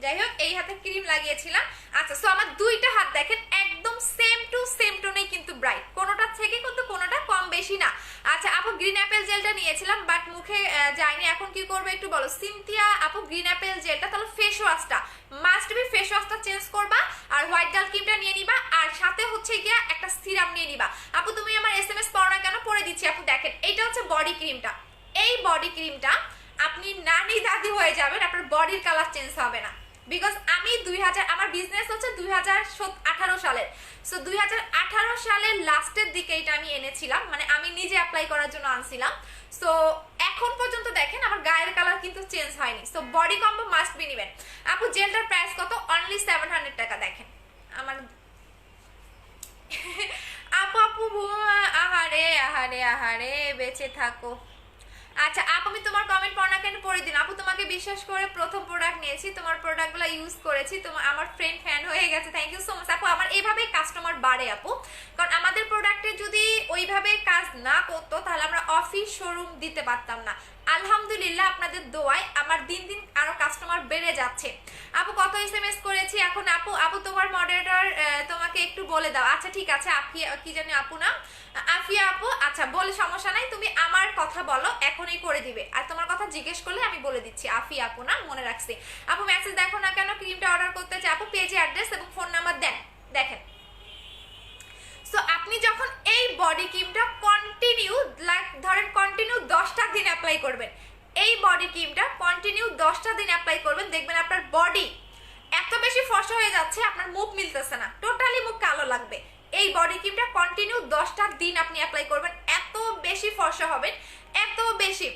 যাই হোক এই হাতে ক্রিম লাগিয়েছিলাম। আচ্ছা সো আমার দুইটা হাত দেখেন একদম সেম টু সেম টোনেই কিন্তু ব্রাইট, কোনোটা থেকে কিন্তু কোনোটা কম বেশি না। আচ্ছা আপু গ্রিন অ্যাপেল জেলটা নিয়েছিলাম বাট মুখে যায়নি, এখন কি করবো একটু বলো। সিনথিয়া আপু গ্রিন অ্যাপেল জেলটা, তাহলে ফেস ওয়াশটা মাস্ট বি, ফেস ওয়াশটা চেঞ্জ করবা আর হোয়াইট ডাল ক্রিমটা নিয়ে নিবা, আর সাথে হচ্ছে গিয়া একটা সিরাম নিয়ে নিবা। আপু তুমি আমার SMS পড়ো না কেন, পড়ে দিচ্ছি। আপু দেখেন এইটা হচ্ছে বডি ক্রিমটা, এই বডি ক্রিমটা আপনি নানি দাদি হয়ে যাবেন, আপনার বডির কালার চেঞ্জ হবে না। বিকজ আমি 2000, আমার বিজনেস হচ্ছে 2018 সালের, সো 2018 সালের লাস্টের দিকে এটা আমি এনেছিলাম, মানে আমি নিজে অ্যাপ্লাই করার জন্য আনছিলাম। সো এখন পর্যন্ত দেখেন আমার গায়ের কালার কিন্তু চেঞ্জ হয়নি। So body combo must be নিবেন। আপু জেলটার প্রাইস কত? অনলি 700 টাকা। দেখেন আমার আপু আপু আহারে আহারে আহারে বেঁচে থাকো। আচ্ছা আপু আমি তোমার কমেন্ট পড়া না কেন, পড়ে দিন। আপু তোমাকে বিশ্বাস করে প্রথম প্রোডাক্ট নিয়েছি, তোমার প্রোডাক্টগুলো ইউজ করেছি, তোমার আমার ফ্রেন্ড ফ্যান হয়ে গেছে, থ্যাংক ইউ সো মাচ। আপু আমার এইভাবেই কাস্টমার বাড়ে আপু, কারণ আমাদের প্রোডাক্টে যদি ওইভাবে কাজ না করতো তাহলে আমরা অফিস শোরুম দিতে পারতাম না। আলহামদুলিল্লাহ আপনাদের দোয়ায় আমার দিন দিন আরো কাস্টমার বেড়ে যাচ্ছে। আপু কত SMS করেছি এখন? আপু আপু তোমার মডারেটর তোমাকে একটু বলে দাও। আচ্ছা ঠিক আছে, আফিয়া কি জানি আপু নাম, আফিয়া আপু। আচ্ছা বলে সমস্যা নাই, তুমি আমার কথা বলো এখনই করে দিবে, আর তোমার কথা জিজ্ঞেস করলে আমি বলে দিচ্ছি। আফিয়া আপু না, মনে রাখছি। আপু মেসেজ দেখো না কেন, ক্রিমটা অর্ডার করতে চাই। আপু পেজে অ্যাড্রেস এবং ফোন নাম্বার দেন। দেখেন সো আপনি যখন এই বডি ক্রিমটা কন্টিনিউ ধরেন কন্টিনিউ 10টা দিন অ্যাপ্লাই করবেন, এই বডি ক্রিমটা কন্টিনিউ 10টা দিন অ্যাপ্লাই করবেন, দেখবেন আপনার বডি এত বেশি ফর্সা হয়ে যাচ্ছে আপনার মুখ মিলতেছে না, টোটালি মুখ কালো লাগবে। এই বডি ক্রিমটা কন্টিনিউ 10টা দিন আপনি অ্যাপ্লাই করবেন, এত বেশি ফর্সা হবেন, এত বেশি।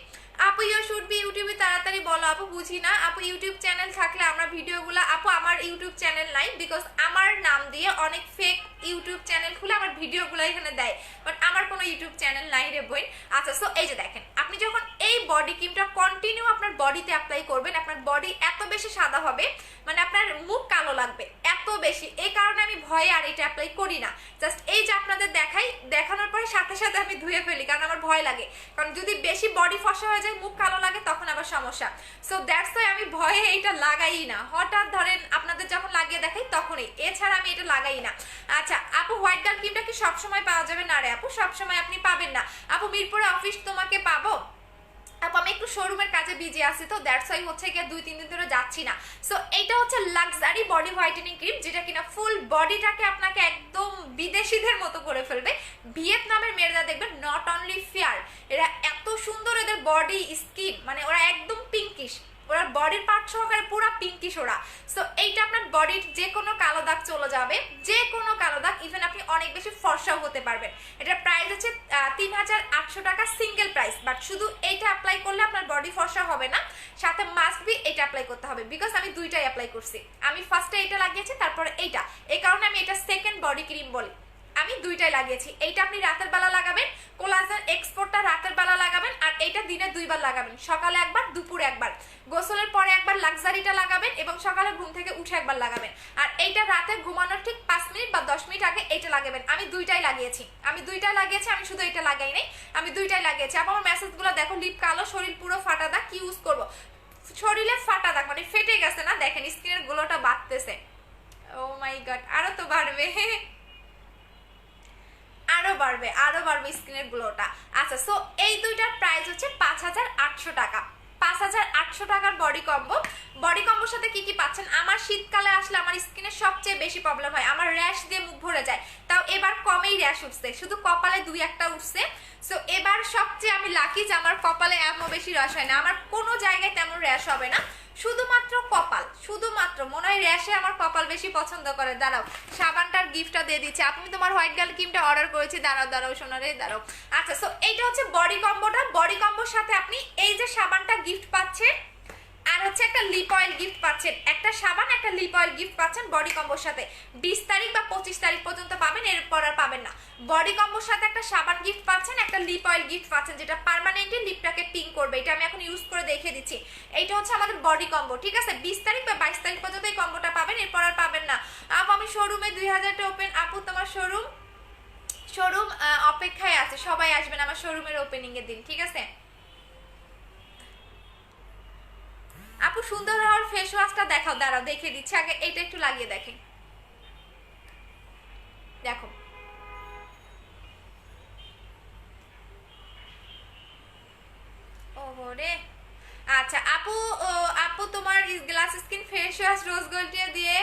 আপু ইউ শুড বি ইউটিউবে, তাড়াতাড়ি বলো। আপু বুঝি না আপু, ইউটিউব চ্যানেল থাকলে আমরা ভিডিওগুলো, আপু আমার ইউটিউব চ্যানেল নাই, বিকজ আমার নাম দিয়ে অনেক ফেক ইউটিউব চ্যানেল খুলে আমার ভিডিওগুলো এখানে দেয়, বাট আমার কোনো ইউটিউব চ্যানেল নাই রে বই। আচ্ছা সো এই যে দেখেন আপনি যখন এই বডি ক্রিমটা কন্টিনিউ আপনার বডিতে অ্যাপ্লাই করবেন, আপনার বডি এত বেশি সাদা হবে, মানে আপনার মুখ কালো লাগবে এত বেশি। এই কারণে আমি ভয়ে আর এটা অ্যাপ্লাই করি না, জাস্ট এই যে আপনাদের দেখাই, দেখানোর পরে সাথে সাথে আমি ধুয়ে ফেলি, কারণ আমার ভয় লাগে, কারণ যদি বেশি বডি ফসা হয়ে যায়, মুখ কালো লাগে, তখন আবার সমস্যা। সো দ্যাটস ওয়াই আমি ভয়ে এটা লাগাই না, হঠাৎ ধরেন আপনাদের যখন লাগিয়ে দেখাই তখনই, এছাড়া আমি এটা লাগাই না। আচ্ছা আপু হোয়াইট ডাল ক্রিমটা কি সবসময় পাওয়া যাবে? না রে আপু, সবসময় আপনি পাবেন না। আপু মিরপুরে অফিস তোমাকে পাবো? আপু আমি একটু শোরুমের কাজে বিজি আছি, তো দ্যাটস ওয়াই হচ্ছে গিয়ে 2-3 দিন ধরে যাচ্ছি না। সো এইটা হচ্ছে লাক্সারি বডি হোয়াইটেনিং ক্রিম, যেটা কিনা ফুল বডিটাকে আপনাকে একদম বিদেশিদের মতো করে ফেলবে। ভিয়েতনামের মেয়েরা দেখবেন নট অনলি ফেয়ার, এরা এত সুন্দর, এদের বডি স্কিন মানে ওরা একদম পিঙ্কিশ, ওরা বডির পার্ট সহকারে পুরো পিঙ্কিশ ওরা। সো এইটা আপনার বডির যে কোনো কালো দাগ চলে যাবে, যে কোনো কালো দাগ, ইভেন আপনি অনেক বেশি ফর্সাও হতে পারবেন। এটার প্রাইস হচ্ছে 3800 টাকা সিঙ্গেল প্রাইস, বাট শুধু এইটা অ্যাপ্লাই করলে আপনার বডি ফর্সা হবে না, সাথে মাস্ট বি এটা অ্যাপ্লাই করতে হবে, বিকজ আমি দুইটাই অ্যাপ্লাই করছি। আমি ফার্স্টে এটা লাগিয়েছি, তারপরে এইটা, এই কারণে আমি এটা সেকেন্ড বডি ক্রিম বলি। আমি দুইটাই লাগিয়েছি। এইটা আপনি রাতের বেলা লাগাবেন, কোলাজেন এক্সপোর্টটা রাতের বেলা লাগাবেন, আর এইটা দিনে 2 বার লাগাবেন, সকালে একবার, দুপুরে একবার, গোসলের পরে একবার লাক্সারিটা লাগাবেন, এবং সকালে ঘুম থেকে উঠে একবার লাগাবেন। আর এইটা রাতে ঘুমানোর ঠিক 5 মিনিট বা 10 মিনিট আগে এইটা লাগাবেন। আমি দুইটাই লাগিয়েছি, আমি শুধু এটা লাগাই নাই, আমি দুইটাই লাগিয়েছি। আবার আমার মেসেজগুলো দেখো, লিপ কালো, শরীর পুরো ফাটা দাগ, কি ইউজ করবো? শরীরে ফাটা দাগ মানে ফেটে গেছে না, দেখেন স্কিনের গ্লোটা বাড়তেছে। ও মাই গড, আরো তো বাড়বে, আরো বাড়বে স্কিনের গ্লোটা। আচ্ছা সো এই দুইটার প্রাইস হচ্ছে 5800 টাকা। 5800 টাকার বডি কম্বোর সাথে কি কি পাচ্ছেন? আমার শীতকালে আসলে আমার স্কিনে সবচেয়ে বেশি প্রবলেম হয়, আমার র্যাশ দিয়ে মুখ ভরে যায়, তাও এবার কমেই র্যাশ উঠছে, শুধু কপালে 2-1টা উঠছে। সো এবার সবচেয়ে আমি লাকি যে আমার কপালে এমন বেশি র্যাশ হয় না, আমার কোনো জায়গায় তেমন র্যাশ হবে না, শুধুমাত্র কপাল, শুধুমাত্র মনে হয় র্যাশে আমার কপাল বেশি পছন্দ করে। দাঁড়াও সাবানটার গিফটটা দিয়ে দিচ্ছি। আপনি তোমার হোয়াইট গার্ল ক্রিমটা অর্ডার করেছি, দাঁড়াও সোনারে দাঁড়াও। আচ্ছা সো এইটা হচ্ছে বডি কম্বোটা, বডি কম্বোর সাথে আপনি এই যে সাবানটা গিফট পাচ্ছেন, আর হচ্ছে একটা লিপ অয়েল গিফট পাচ্ছেন, একটা সাবান একটা লিপ অয়েল গিফট পাচ্ছেন বডি কম্বোর সাথে। 20 তারিখ বা 25 তারিখ পর্যন্ত পাবেন, এরপর আর পাবেন না। বডি কম্বোর সাথে একটা সাবান গিফট পাচ্ছেন, একটা লিপ অয়েল গিফট পাচ্ছেন, যেটা পার্মানেন্টলি লিপটাকে পিঙ্ক করবে। এটা আমি এখন ইউজ করে দেখিয়ে দিচ্ছি। এইটা হচ্ছে আমাদের বডি কম্বো, ঠিক আছে? 20 তারিখ বা 22 তারিখ পর্যন্ত এই কম্বোটা পাবেন, এরপর আর পাবেন না। আপু আমি শোরুমে 2000টা ওপেন। আপু তোমার শোরুম অপেক্ষায় আছে, সবাই আসবেন আমার শোরুমের ওপেনিং এর দিন, ঠিক আছে? আপু সুন্দর হওয়ার ফেস ওয়াশটা দেখাও, দাঁড়াও দেখে দিচ্ছি, আগে এটা একটু লাগিয়ে দেখেন, দেখো ওরে। আচ্ছা আপু, আপু তোমার গ্লাস স্কিন ফেস ওয়াশ রোজ গোল্ডটা দিয়ে,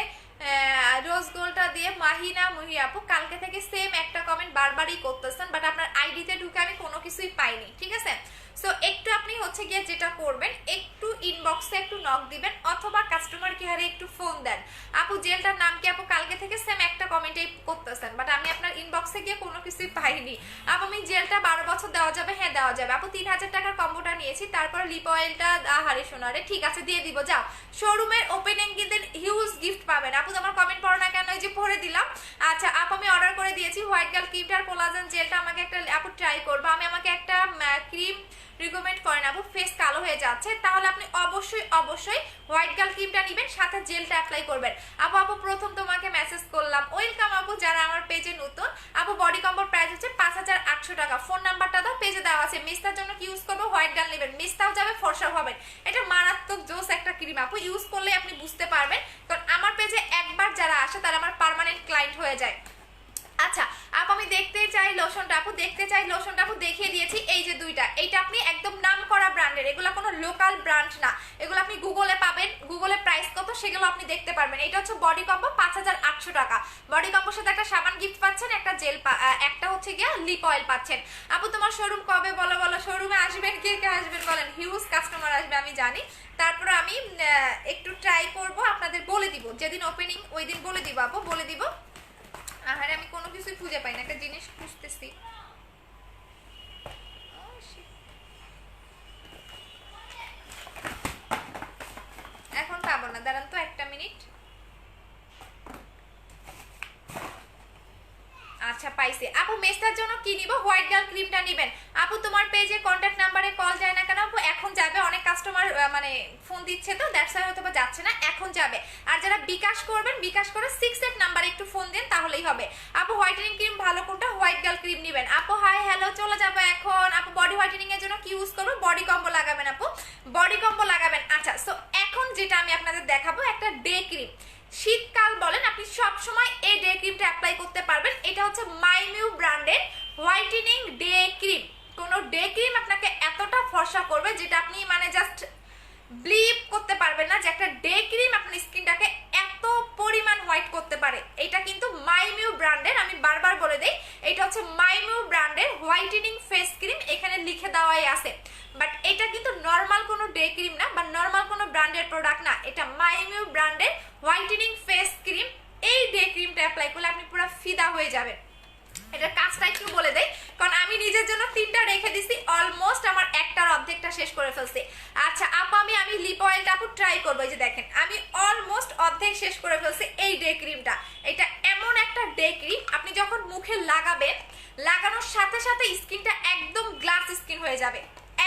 রোজ গোল্ডটা দিয়ে মাহিনা মুহি আপু কালকে থেকে সেম একটা কমেন্ট বারবারই করতেছেন, বাট আপনার আইডিতে ঢুকে আমি কোনো কিছুই পাইনি, ঠিক আছে? সো একটু আপনি হচ্ছে গিয়ে যেটা করবেন, একটু ইনবক্সে একটু নক দিবেন অথবা কাস্টমার কেয়ারে একটু ফোন দেন। আপু জেলটার নাম কি? আপু কালকে থেকে সেম একটা কমেন্টে করতেছেন, বাট আমি আপনার ইনবক্সে গিয়ে কোনো কিছুই পাইনি। আপু আমি জেলটা 12 বছর দেওয়া যাবে? হ্যাঁ দেওয়া যাবে। আপু 3000 টাকার কম্বোটা নিয়েছি, তারপর লিপ অয়েলটা হারে সোনারে, ঠিক আছে দিয়ে দিব, যাও শোরুমের ওপেনিং দিন, হিউজ গিফট পাবেন। আপু তোমার কমেন্ট পড়ো না কেন? এই যে পড়ে দিলাম। আচ্ছা আপু আমি অর্ডার করে দিয়েছি হোয়াইট গার্ল ক্রিমটার কোলাজেন জেলটা, আমাকে একটা আপু ট্রাই করবো, আমাকে একটা ক্রিম রিকমেন্ড করেন আপু, ফেস কালো হয়ে যাচ্ছে, তাহলে আপনি অবশ্যই অবশ্যই হোয়াইট গার্ল ক্রিমটা নেবেন, সাথে জেলটা অ্যাপ্লাই করবেন। আপু প্রথম তোমাকে মেসেজ করলাম, ওয়েলকাম আপু যারা আমার পেজে নতুন। আপু বডি কম্বোর প্রাইস হচ্ছে 5800 টাকা। ফোন নাম্বারটা দাও, পেজে দেওয়া আছে। মিস্তার জন্য কি ইউজ করবো? হোয়াইট গার্ল নেবেন, মিস্তাও যাবে, ফর্সা হবেন। এটা মারাত্মক জোস একটা ক্রিম আপু, ইউজ করলে আপনি বুঝতে পারবেন, কারণ আমার পেজে একবার যারা আসে তারা আমার পার্মানেন্ট ক্লায়েন্ট হয়ে যায়। আচ্ছা আপু আমি দেখতে চাই লোশনটা, আপু দেখতে চাই লোশনটা, আপু দেখিয়ে দিয়েছি, এই যে দুইটা, এইটা আপনি একদম নাম করা ব্র্যান্ডের, এগুলো কোনো লোকাল ব্র্যান্ড না, এগুলো আপনি গুগলে পাবেন, গুগলে প্রাইস কত সেগুলো আপনি দেখতে পারবেন। এটা হচ্ছে বডি কম্বো 5800 টাকা। বডি কম্বোর সাথে একটা সাবান গিফট পাচ্ছেন, একটা জেল, একটা হচ্ছে গিয়া লিপ অয়েল পাচ্ছেন। আপু তোমার শোরুম কবে? বলো বলো, শোরুমে আসবেন, কে কে আসবেন বলেন? হিউজ কাস্টমার আসবে আমি জানি, তারপরে আমি একটু ট্রাই করব, আপনাদের বলে দিব যেদিন ওপেনিং ওই দিন বলে দিব আপু, বলে দিব। আহারে আমি কোনো কিছুই খুঁজে পাই না, একটা জিনিস খুঁজতেছি, এখন পাবো না, দাঁড়ান তো একটা মিনিট। আচ্ছা পাইছি। আপু মেস্তার জন্য কি নিব? হোয়াইট গার্ল ক্রিমটা নেবেন। আপু তোমার পেজে কন্ট্যাক্ট নাম্বারে কল যায় না কেন? আপু এখন যাবে, অনেক কাস্টমার মানে ফোন দিচ্ছে তো দ্যাটস ওয়াই হয়তো বা যাচ্ছে না, এখন যাবে। আর যারা বিকাশ করবেন, বিকাশ করে 68 নাম্বারে একটু ফোন দিন, তাহলেই হবে। আপু হোয়াইটেনিং ক্রিম ভালো কোনটা? হোয়াইট গার্ল ক্রিম নেবেন। আপু হাই হ্যালো, চলে যাবো এখন। আপু বডি হোয়াইটেনিং এর জন্য কি ইউজ করবো? বডি কম্বো লাগাবেন আপু, বডি কম্বো লাগাবেন। আচ্ছা সো এখন যেটা আমি আপনাদের দেখাবো একটা ডে ক্রিম, শীতকাল বলেন আপনি সব সময় এই ডে ক্রিমটা অ্যাপ্লাই করতে পারবেন। এটা হচ্ছে মাইমিউ ব্র্যান্ডের হোয়াইটেনিং ডে ক্রিম। কোন ডে ক্রিম আপনাকে এতটা ফর্সা করবে যেটা আপনি মানে জাস্ট ব্লিপ করতে পারবেন না, যে একটা ডে ক্রিম আপনার স্কিনটাকে এত পরিমাণ হোয়াইট করতে পারে। এটা কিন্তু মাইমিউ ব্র্যান্ডের, আমি বারবার বলে দেই এটা হচ্ছে মাইমিউ ব্র্যান্ডের হোয়াইটেনিং ফেস ক্রিম, এখানে লিখে দেওয়াই আছে। বাট এটা কিন্তু নর্মাল কোনো ডে ক্রিম না বা নর্মাল কোনো ব্র্যান্ডের প্রোডাক্ট না, এটা মাইমিউ ব্র্যান্ডের হোয়াইটেনিং ফেস ক্রিম। এই ডে ক্রিমটা অ্যাপ্লাই করলে আপনি পুরো ফিদা হয়ে যাবেন। এটার কাজটা একটু বলে দেই, কারণ আমি নিজের জন্য 3টা রেখে দিছি, অলমোস্ট আমার একটার অর্ধেকটা শেষ করে ফেলছি। আচ্ছা আপু আমি লিপ অয়েলটা আপু ট্রাই করবো, এই যে দেখেন আমি অলমোস্ট অর্ধেক শেষ করে ফেলছি এই ডে ক্রিমটা। এটা এমন একটা ডে ক্রিম, আপনি যখন মুখে লাগাবেন, লাগানোর সাথে সাথে স্কিনটা একদম গ্লাস স্কিন হয়ে যাবে,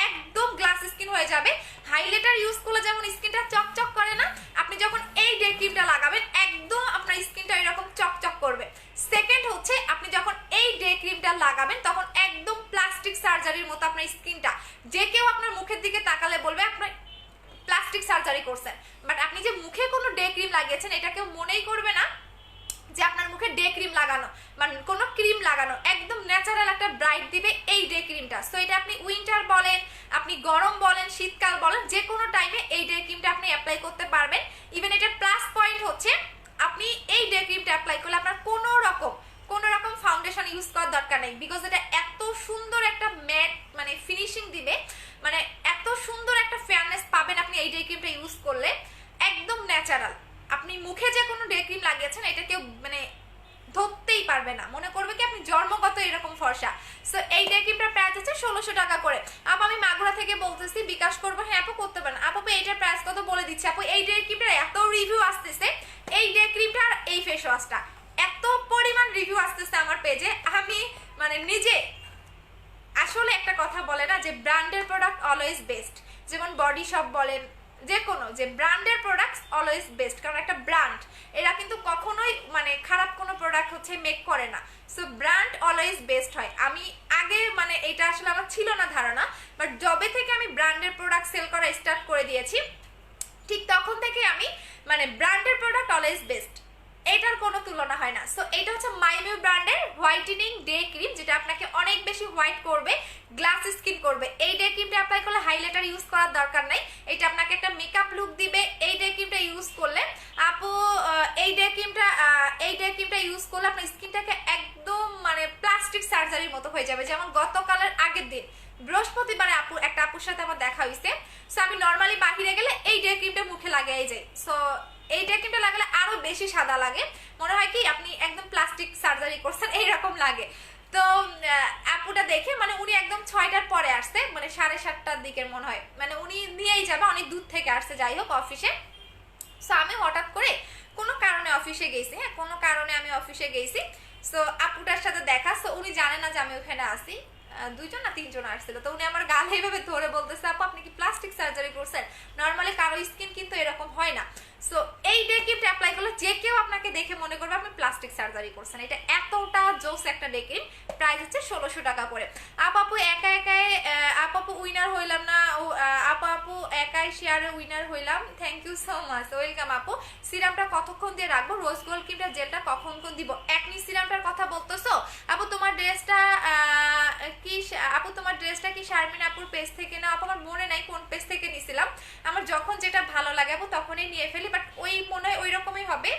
একদম গ্লাস স্কিন হয়ে যাবে। হাইলাইটার ইউজ করলে যেমন স্কিনটা চকচক করে না, আপনি যখন এই ডে ক্রিমটা লাগাবেন একদম আপনার স্কিনটা এরকম চকচক করবে। সেকেন্ড হচ্ছে আপনি যখন এই ডে ক্রিমটা লাগাবেন তখন একদম প্লাস্টিক সার্জারির মতো আপনার স্কিনটা, যে কেউ আপনার মুখের দিকে তাকালে বলবে আপনার প্লাস্টিক সার্জারি করছেন। বাট আপনি যে মুখে কোনো ডে ক্রিম লাগিয়েছেন এটা কেউ মনেই করবে না যে আপনার মুখে ডে ক্রিম লাগানো, মানে কোনো ক্রিম লাগানো, একদম ন্যাচারাল একটা ব্রাইট দিবে এই ডে ক্রিমটা। সো এটা আপনি উইন্টার বলেন, আপনি গরম বলেন, শীতকাল বলেন, যে কোনো টাইমে এই ডে ক্রিমটা আপনি অ্যাপ্লাই করতে পারবেন। ইভেন এটা প্লাস পয়েন্ট হচ্ছে আপনি এই ডে ক্রিমটা অ্যাপ্লাই করলে আপনার কোনো রকম ফাউন্ডেশন ইউজ করার দরকার নেই, বিকজ এটা এত সুন্দর একটা ম্যাট মানে ফিনিশিং দিবে, মানে এত সুন্দর একটা ফেয়ারনেস পাবেন আপনি এই ডে ক্রিমটা ইউজ করলে, একদম ন্যাচারাল। আপনি মুখে যে কোনো ডে ক্রিম লাগিয়েছেন এটা কেউ মানে ধরতেই পারবে না, মনে করবে কি আপনি জন্মগত এরকম ফর্সা। সো এই ডে ক্রিমটার প্রাইস হচ্ছে 1600 টাকা করে। আপু আমি মাগুরা থেকে বলতেছি, বিকাশ করবো? হ্যাঁ আপু করতে পারেন। আপু এইটার প্রাইস কত বলে দিচ্ছি। আপু এই ডে ক্রিমটার এত রিভিউ আসতেছে, এই ডে ক্রিমটা আর এই ফেস ওয়াশটা এত পরিমাণ রিভিউ আসতেছে আমার পেজে, আমি মানে নিজে আসলে একটা কথা বলে না যে ব্র্যান্ডের প্রোডাক্ট অলওয়েজ বেস্ট, যেমন বডি শপ বলেন, যে কোনো যে ব্র্যান্ডের প্রোডাক্টস অলওয়েজ বেস্ট, কারণ একটা ব্র্যান্ড এরা কিন্তু কখনোই মানে খারাপ কোনো প্রোডাক্ট হচ্ছে মেক করে না। সো ব্র্যান্ড অলওয়েজ বেস্ট হয়। আমি আগে মানে এটা আসলে আমার ছিল না ধারণা, বাট যবে থেকে আমি ব্র্যান্ডের প্রোডাক্ট সেল করা স্টার্ট করে দিয়েছি ঠিক তখন থেকে আমি মানে ব্র্যান্ডের প্রোডাক্ট অলওয়েজ বেস্ট, এটার কোনো তুলনা হয় না। সো এটা হচ্ছে মাইমিউ ব্র্যান্ডের হোয়াইটেনিং ডে ক্রিম, যেটা আপনাকে অনেক বেশি হোয়াইট করবে, গ্লাস স্কিন করবে। এই ডে ক্রিমটা অ্যাপ্লাই করলে হাইলাইটার ইউজ করার দরকার নাই, এটা আপনাকে একটা মেকআপ লুক দিবে। এই ডে ক্রিমটা ইউজ করলে আপু এই ডে ক্রিমটা ইউজ করলে আপনার স্কিনটাকে একদম মানে প্লাস্টিক সার্জারির মতো হয়ে যাবে। যেমন গতকালের আগের দিন বৃহস্পতিবারে একটা আপুর সাথে আমার দেখা হয়েছে। সো আমি নর্মালি বাহিরে গেলে এই ডে ক্রিমটা মুখে লাগাই যাই। সো এই ডে ক্রিমটা লাগালে আরো বেশি সাদা লাগে, মনে হয় কি আপনি একদম প্লাস্টিক সার্জারি করছেন এইরকম লাগে। তো আপুটা দেখে মানে উনি একদম 6টার পরে আসছে, মানে 7:30টার দিকের মনে হয়, মানে উনি নিয়েই যাবে, অনেক দূর থেকে আসছে যাই হোক অফিসে। সো আমি হঠাৎ করে কোনো কারণে অফিসে গেছি, হ্যাঁ কোনো কারণে আমি অফিসে গেছি। সো আপুটার সাথে দেখা, সো উনি জানে না যে আমি ওখানে আসি, 2জন না 3জন আসছিল। তো উনি আমার গালে এইভাবে ধরে বলতেছে আপু আপনি কি প্লাস্টিক সার্জারি করছেন, নর্মালি কারো স্কিন কিন্তু এরকম হয় না। সো এই ডে ক্রিমটা অ্যাপ্লাই করলে যে কেউ আপনাকে দেখে মনে করবে আপনি প্লাস্টিক সার্জারি করছেন। এটা এতটা জোস একটা ডে ক্রিম, প্রাইস হচ্ছে 1600 টাকা করে। আপু একাই আপু উইনার হইলাম না, আপু একাই শেয়ারে উইনার হইলাম, thank you so much, welcome আপু। সিরামটা কতক্ষণ দিয়ে রাখবো, রোজ গোল্ড ক্রিমটা জেলটা কখন দিব? একনি সিরামটার কথা বলতেছো আপু? তোমার ড্রেসটা কি আপু তোমার ড্রেসটা কি শারমিন আপুর পেজ থেকে না? আপু আমার মনে নাই কোন পেজ থেকে নিছিলাম, আমার যখন যেটা ভালো লাগে আপু তখনই নিয়ে ফেলি, বাট ওই মনে হয় ওই রকমই হবে,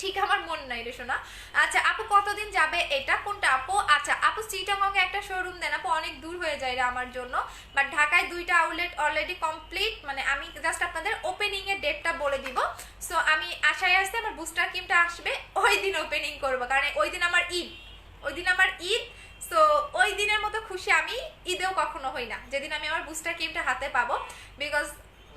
ঠিক আমার মন নাই রে শোনা। আচ্ছা আপু কতদিন যাবে এটা, কোনটা আপু? আচ্ছা আপু চিটাগং একটা শোরুম দেন আপু, অনেক দূর হয়ে যায় রে আমার জন্য, বাট ঢাকায় 2টা আউটলেট অলরেডি কমপ্লিট, মানে আমি জাস্ট আপনাদের ওপেনিং এর ডেটটা বলে দিব। সো আমি আশায় আসছি আমার বুস্টার ক্রিমটা আসবে ওই দিন ওপেনিং করবো, কারণ ওই দিন আমার ঈদ। সো ওই দিনের মতো খুশি আমি ঈদেও কখনো হই না, যেদিন আমি আমার বুস্টার ক্রিমটা হাতে পাবো, বিকজ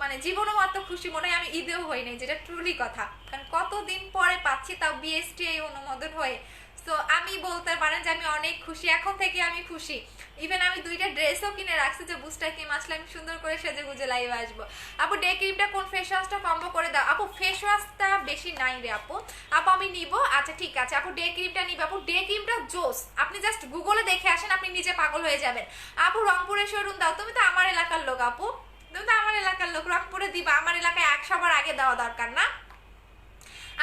মানে জীবনও মাত্র খুশি মনে হয় আমি ঈদেও হই নাই, যেটা ট্রুলি কথা, কারণ কতদিন পরে পাচ্ছি, তাও বিএসটিআই অনুমোদন হয়ে। সো আমি বলতে পারেন যে আমি অনেক খুশি, এখন থেকে আমি খুশি। ইভেন আমি 2টা ড্রেসও কিনে রাখছি যে বুস্টার ক্রিম আসলে আমি সুন্দর করে সেজে গুজে লাইভে আসবো। আপু ডে ক্রিমটা কোন ফেস ওয়াশটা কম্বো করে দাও? আপু ফেস ওয়াশটা বেশি নাই রে আপু আমি নিব। আচ্ছা ঠিক আছে আপু ডে ক্রিমটা নিব। আপু ডে ক্রিমটা জোস, আপনি জাস্ট গুগলে দেখে আসেন, আপনি নিজে পাগল হয়ে যাবেন। আপু রংপুরে শোরুম দাও, তুমি তো আমার এলাকার লোক আপু, তুমি তো আমার এলাকার লোক, রংপুরে দিবা, আমার এলাকায় 100বার আগে দেওয়া দরকার না।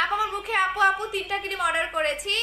আপু আমার মুখে আপু 3টা ক্রিম অর্ডার করেছি,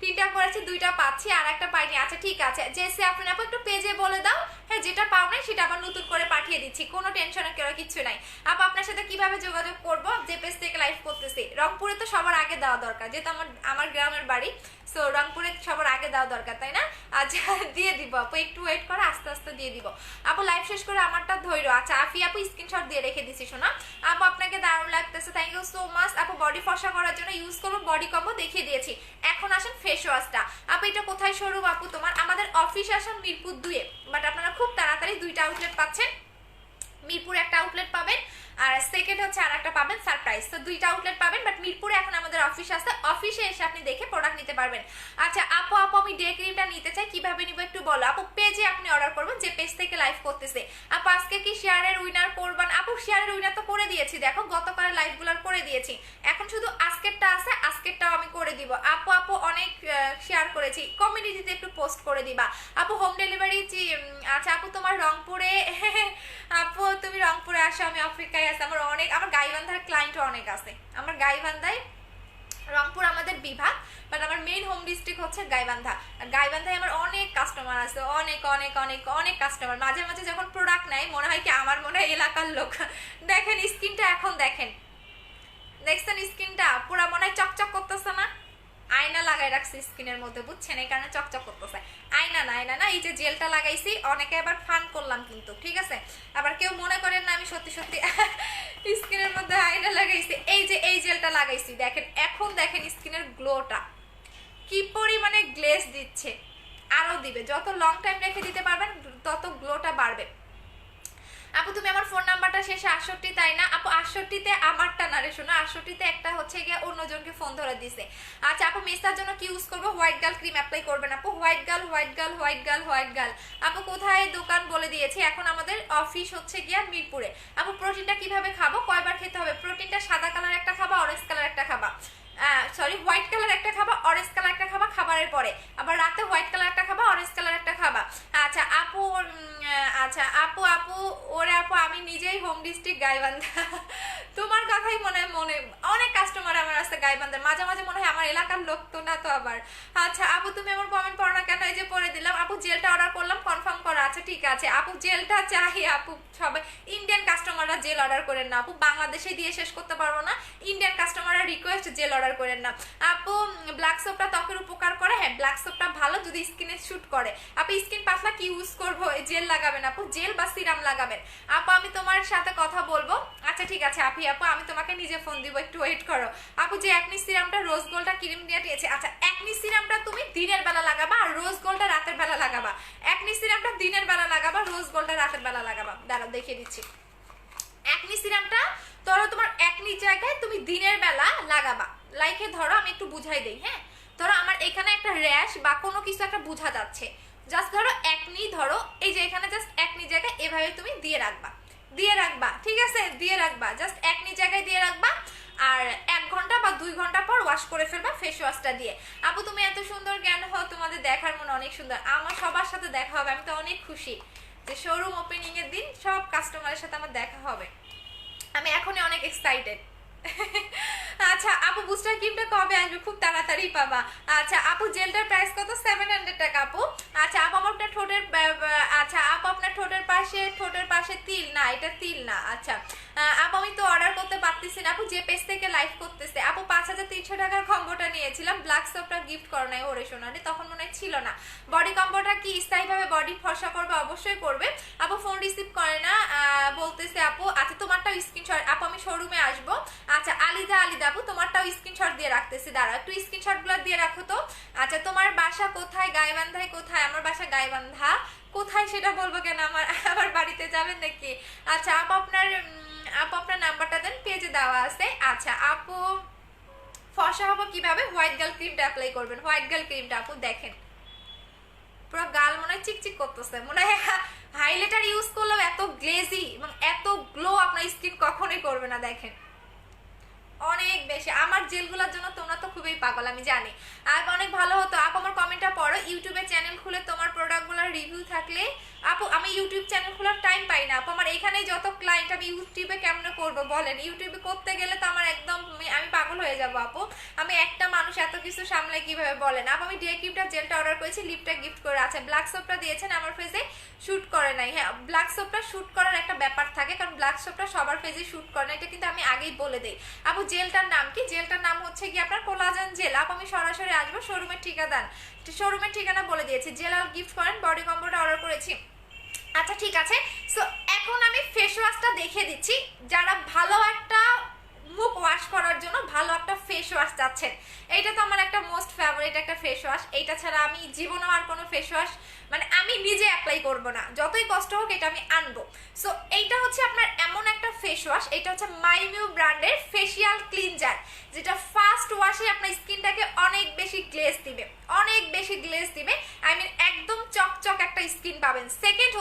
3টা করেছি, 2টা পাচ্ছি আর একটা পাইনি। আচ্ছা ঠিক আছে যে আপনি আপু একটু পেজে বলে দাও, হ্যাঁ যেটা পাও নাই সেটা আবার নতুন করে পাঠিয়ে দিচ্ছি, কোনো টেনশনের কিছু নাই। আপু আপনার সাথে কিভাবে যোগাযোগ করব? যে পেজ থেকে লাইভ করতেছি, রংপুরে তো সবার আগে দেওয়া দরকার, যেহেতু আমার গ্রামের বাড়ি, সো রংপুরে সবার আগে দেওয়া দরকার তাই না? আচ্ছা দিয়ে দিব আপু, একটু ওয়েট করে আস্তে আস্তে দিয়ে দিব আপু, লাইভ শেষ করে আমারটা ধৈর্য। আচ্ছা আফি আপু স্ক্রিনশট দিয়ে রেখে দিছি শোনা। আপু আপনাকে দারুণ লাগতেছে, থ্যাংক ইউ সো মাচ আপু। বডি ফর্সা করার জন্য ইউজ করবো বডি কম্বো, দেখিয়ে দিয়েছি। এখন আসেন ফেস ওয়াশটা। আপু এটা কোথায় শোরুম আপু তোমার? আমাদের অফিস আসেন মিরপুর 2-এ, বাট আপনারা খুব তাড়াতাড়ি 2টা আউটলেট পাচ্ছেন, মিরপুরে একটা আউটলেট পাবেন আর সেকেন্ড হচ্ছে আর একটা পাবেন সারপ্রাইজ। তো 2টা আউটলেট পাবেন, বাট মিরপুরে এখন আমাদের অফিস আছে, অফিসে এসে আপনি দেখে প্রোডাক্ট নিতে পারবেন। আচ্ছা আপু আমি ডে ক্রিমটা নিতে চাই, কিভাবে নিব একটু বলো? আপু পেজে আপনি অর্ডার করবেন, যে পেজ থেকে লাইভ করতেছে। আপু আজকে কি শেয়ারের উইনার করবেন? আপু শেয়ারের উইনার তো করে দিয়েছি, দেখো গতকালের লাইভগুলোর করে দিয়েছি, এখন শুধু আজকেরটা আছে, আজকেরটাও আমি করে দিব। আপু অনেক শেয়ার করেছি, কমিউনিটিতে একটু পোস্ট করে দিবা। আপু হোম ডেলিভারি। আচ্ছা আপু তোমার রংপুরে আপু তুমি রংপুরে আসো, আমি আফ্রিকায় আছি, আমার গাইবান্ধার ক্লায়েন্ট অনেক আছে, আমার গাইবান্ধায়, রংপুর আমাদের বিভাগ, বাট আমার মেইন হোম ডিস্ট্রিক্ট হচ্ছে গাইবান্ধা। আর গাইবান্ধায় আমার অনেক কাস্টমার আছে, অনেক অনেক অনেক অনেক কাস্টমার। মাঝে মাঝে যখন প্রোডাক্ট নেয় মনে হয় কি আমার মনে হয় এলাকার লোক। দেখেন স্কিনটা এখন দেখেন, দেখছেন স্কিনটা পুরা মনে হয় চকচক করতেছে না? আয়না লাগাই রাখছি স্কিনের মধ্যে, বুঝছেন, এই কারণে চকচক করতেছে। আয়না না এই যে জেলটা লাগাইছি, অনেকে আবার ফান করলাম কিন্তু, ঠিক আছে? আবার কেউ মনে করেন না আমি সত্যি সত্যি স্কিনের মধ্যে আয়না লাগাইছি। এই যে এই জেলটা লাগাইছি, দেখেন এখন দেখেন স্কিনের গ্লোটা কি পরিমাণে গ্লেজ দিচ্ছে, আরো দিবে, যত লং টাইম রেখে দিতে পারবেন তত গ্লোটা বাড়বে। আপু তুমি আমার ফোন নাম্বারটা শেষে 68, তাই না আপু? 68-তে আমারটা না রে শোনা, 68-তে একটা হচ্ছে গিয়ে অন্যজনকে ফোন ধরে দিছে। আচ্ছা আপু মেস্তার জন্য কি ইউজ করবো? হোয়াইট গার্ল ক্রিম অ্যাপ্লাই করবেন আপু। হোয়াইট গার্ল আপু কোথায় দোকান বলে দিয়েছি, এখন আমাদের অফিস হচ্ছে গিয়া মিরপুরে। আপু প্রোটিনটা কিভাবে খাবো, কয়বার খেতে হবে? প্রোটিনটা সাদা কালার একটা খাবা, অরেঞ্জ কালার একটা খাবা, সরি হোয়াইট কালার একটা খাবা, orange colour home district Gaibandha. তোমার কথাই মনে মনে অনেক কাস্টমার আমার আছে গাইবান্ধার, মাঝে মাঝে মনে হয় আমার এলাকার লোক তো না তো আবার। আচ্ছা আপু তুমি আমার কমেন্ট পড়ো না কেন? এই যে পড়ে দিলাম। আপু জেলটা অর্ডার করলাম, কনফার্ম করা আছে, ঠিক আছে আপু জেলটা চাই। আপু সবাই ইন্ডিয়ান কাস্টমাররা জেল অর্ডার করেন না আপু, বাংলাদেশে দিয়ে শেষ করতে পারবো না, ইন্ডিয়ান কাস্টমাররা রিকোয়েস্ট জেল অর্ডার করেন না আপু। ব্ল্যাক সোপটা ত্বকের উপকার করে, হ্যাঁ ব্ল্যাক সোপটা ভালো যদি স্কিনে শুট করে। আপু স্কিন পাতলা কি ইউজ করবো? জেল লাগাবেন আপু, জেল বা সিরাম লাগাবেন আপু। আমি তোমার সাথে কথা বলবো। আচ্ছা ঠিক আছে আপু, আমি তোমাকে নিজে ফোন দিব, একটু ওয়েট করো আপু। যে একনি সিরামটা রোজ গোল্ডটা ক্রিম দিয়ে দিয়েছে, আচ্ছা একনি সিরামটা তুমি দিনের বেলা লাগাবা আর রোজ গোল্ডটা রাতের বেলা লাগাবা। একনি সিরামটা দিনের বেলা লাগাবা, রোজ গোল্ডটা রাতের বেলা লাগাবা। দাঁড়াও দেখিয়ে দিচ্ছি। একনি সিরামটা ধরো তোমার একনি জায়গায় তুমি দিনের বেলা লাগাবা। লাইকে ধরো আমি একটু বুঝাই দেই, হ্যাঁ ধরো আমার এখানে একটা র্যাশ বা কোনো কিছু একটা বোঝা যাচ্ছে, জাস্ট ধরো একনি, ধরো এই যে এখানে জাস্ট একনি জায়গায় এভাবে তুমি দিয়ে রাখবা, ঠিক আছে দিয়ে রাখবা, জাস্ট একনি জায়গায় দিয়ে রাখবা। আর 1 ঘন্টা বা 2 ঘন্টা পর ওয়াশ করে ফেলবা ফেস ওয়াশটা দিয়ে। আপু তুমি এত সুন্দর জ্ঞান হও, তোমাদের দেখার মনে অনেক সুন্দর, আমার সবার সাথে দেখা হবে, আমি তো অনেক খুশি যে শোরুম ওপেনিং এর দিন সব কাস্টমারের সাথে আমার দেখা হবে, আমি এখনই অনেক এক্সাইটেড। আচ্ছা আপু বুস্টার ক্রিমটা কবে আসবে? খুব তাড়াতাড়ি পাবা। আচ্ছা আপু জেলটার প্রাইস কত? 700 টাকা আপু। আচ্ছা আপু আপনার ঠোঁটের, আচ্ছা আপু আপনার ঠোঁটের পাশে তিল না, এটা তিল না। আচ্ছা আপু আমি তো অর্ডার করতে পারতেছি না আপু, যে পেজ থেকে লাইভ করতেছে আপু। 5300 টাকার কম্বোটা নিয়েছিলাম, ব্ল্যাক সোপটা গিফট করো নাই ওরে সোনালি, তখন মনে ছিল না। বডি কম্বোটা কি স্থায়ীভাবে বডি ফর্সা করবে? অবশ্যই করবে আপু। ফোন রিসিভ করে না বলতেছে আপু। আচ্ছা তোমারটাও স্ক্রিনশট আপু, আমি শোরুমে আসবো। আচ্ছা আলিদা আপু তোমারটাও স্ক্রিনশট দিয়ে রাখতেছি, দাঁড়াও একটু স্ক্রিনশট গুলো দিয়ে রাখো তো। আচ্ছা তোমার বাসা কোথায়? গাইবান্ধায়। কোথায়? আমার বাসা গাইবান্ধা। কোথায় সেটা বলবো কেন, আমার বাড়িতে যাবেন নাকি? আচ্ছা আপু আপনার নাম্বারটা দেন, পেজে দেওয়া আছে। আচ্ছা আপু ফর্সা হবো কিভাবে? হোয়াইট গার্ল ক্রিমটা অ্যাপ্লাই করবেন। হোয়াইট গার্ল ক্রিমটা আপু দেখেন পুরো গাল মনে হয় চিকচিক করতেছে, মনে হয় হাইলাইটার ইউজ করলেও এত গ্লেজি এবং এত গ্লো আপনার স্কিন কখনোই করবে না। দেখেন অনেক বেশি, আমার জেলগুলোর জন্য তোমরা তো খুবই পাগল আমি জানি। আর অনেক ভালো হতো আপু আমার কমেন্টটা পড়ো। ইউটিউবে চ্যানেল খুলে তোমার প্রোডাক্টগুলোর রিভিউ থাকলে আপু, আমি ইউটিউব চ্যানেল খোলার টাইম পাই না আপু, আমার এখানে যত ক্লায়েন্ট, আমি ইউটিউবে কেমনে করবো বলেন? ইউটিউবে করতে গেলে তো আমার একদম আমি পাগল হয়ে যাবো আপু, আমি একটা মানুষ এত কিছু সামলে কিভাবে বলেন আপু। আমি ডে ক্রিমটা জেলটা অর্ডার করেছি, লিপটা গিফট করে। আছে ব্ল্যাক সোপটা দিয়েছেন আমার ফেসে, শুট করে নাই। হ্যাঁ ব্ল্যাক সোপটা শুট করার একটা ব্যাপার থাকে, কারণ ব্ল্যাক সোপটা সবার ফেসে শুট করে না, এটা কিন্তু আমি আগেই বলে দিই আপু। জেলটার নাম কি? জেলটার নাম হচ্ছে কি আপনার কোলাজেন জেল আপু। আমি সরাসরি আসবো, শোরুমের ঠিকানা বলে দিয়েছি। জেল আর গিফট করেন, বডি কম্বোটা অর্ডার করেছি। আচ্ছা ঠিক আছে, সো এখন আমি ফেস ওয়াশটা দেখিয়ে দিচ্ছি। যারা ভালো একটা মুখ ওয়াশ করার জন্য ভালো একটা ফেস ওয়াশ চাচ্ছেন, এইটা তো আমার একটা মোস্ট ফেভারিট একটা ফেস ওয়াশ। এইটা ছাড়া আমি জীবনেও আর কোনো ফেস ওয়াশ মানে আমি নিজে অ্যাপ্লাই করব না, যতই কষ্ট হোক এটা আমি আনবো। সো এইটা হচ্ছে আপনার এমন একটা ফেস ওয়াশ, এটা হচ্ছে মাইমিউ ব্র্যান্ডের ফেসিয়াল ক্লিনজার, যেটা ফার্স্ট ওয়াশে আপনার স্কিনটাকে অনেক বেশি গ্লেজ দিবে, আই মিন একদম চকচক একটা স্কিন পাবেন। সেকেন্ড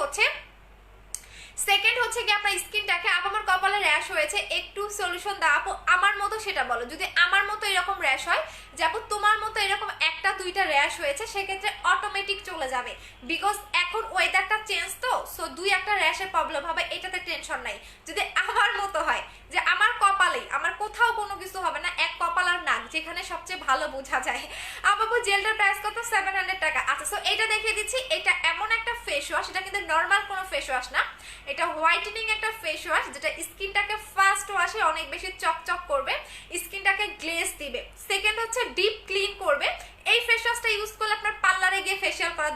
হচ্ছে কি আপনার স্কিনটাকে, আপু আমার কপালে র্যাশ হয়েছে, একটু সলিউশন দাও আপু। আমার মতো সেটা বলো, যদি আমার মতো এরকম র্যাশ হয়, যে আপু তোমার মতো এরকম 1-2টা র্যাশ হয়েছে, সেক্ষেত্রে অটোমেটিক চলে যাবে, বিকজ এখন ওয়েদারটা চেঞ্জ তো, সো 2-1টা র্যাশের প্রবলেম হবে, এটাতে টেনশন নাই। যদি আমার মতো হয় যে আমার কপালেই, আমার কোথাও কোনো কিছু হবে না, এক কপাল আর নাক যেখানে সবচেয়ে ভালো বোঝা যায়। আপু জেলটার প্রাইস কত? 700 টাকা। আচ্ছা সো এটা দেখিয়ে দিচ্ছি, এটা এমন একটা ফেস ওয়াশ, এটা কিন্তু নর্মাল কোনো ফেস ওয়াশ না, এটা হোয়াইটেনিং একটা ফেস ওয়াশ, যেটা স্কিনটাকে ফার্স্ট ওয়াশে অনেক বেশি চকচক করবে, স্কিনটাকে গ্লেজ দিবে। সেকেন্ড হচ্ছে ডিপ ক্লিন করবে। এই ফেস ওয়াশটা ইউজ করলে আপনার পার্লারে গিয়ে ফেসিয়াল করার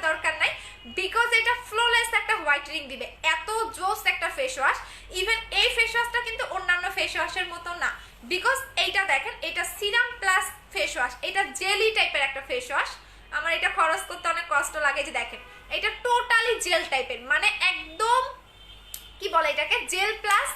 দরকার নাই, বিকজ এটা ফ্লোলেস একটা হোয়াইটেনিং দিবে, এত জোস একটা ফেস ওয়াশ। ইভেন এই ফেস ওয়াশটা কিন্তু অন্যান্য ফেস ওয়াশের মতো না, বিকজ এইটা দেখেন, এটা সিরাম প্লাস ফেস ওয়াশ, এটা জেলি টাইপের একটা ফেস ওয়াশ। আমার এটা খরচ করতে অনেক কষ্ট লাগে, যে দেখেন এটা টোটালি জেল টাইপের, মানে একদম কি বলে এটাকে, gel plus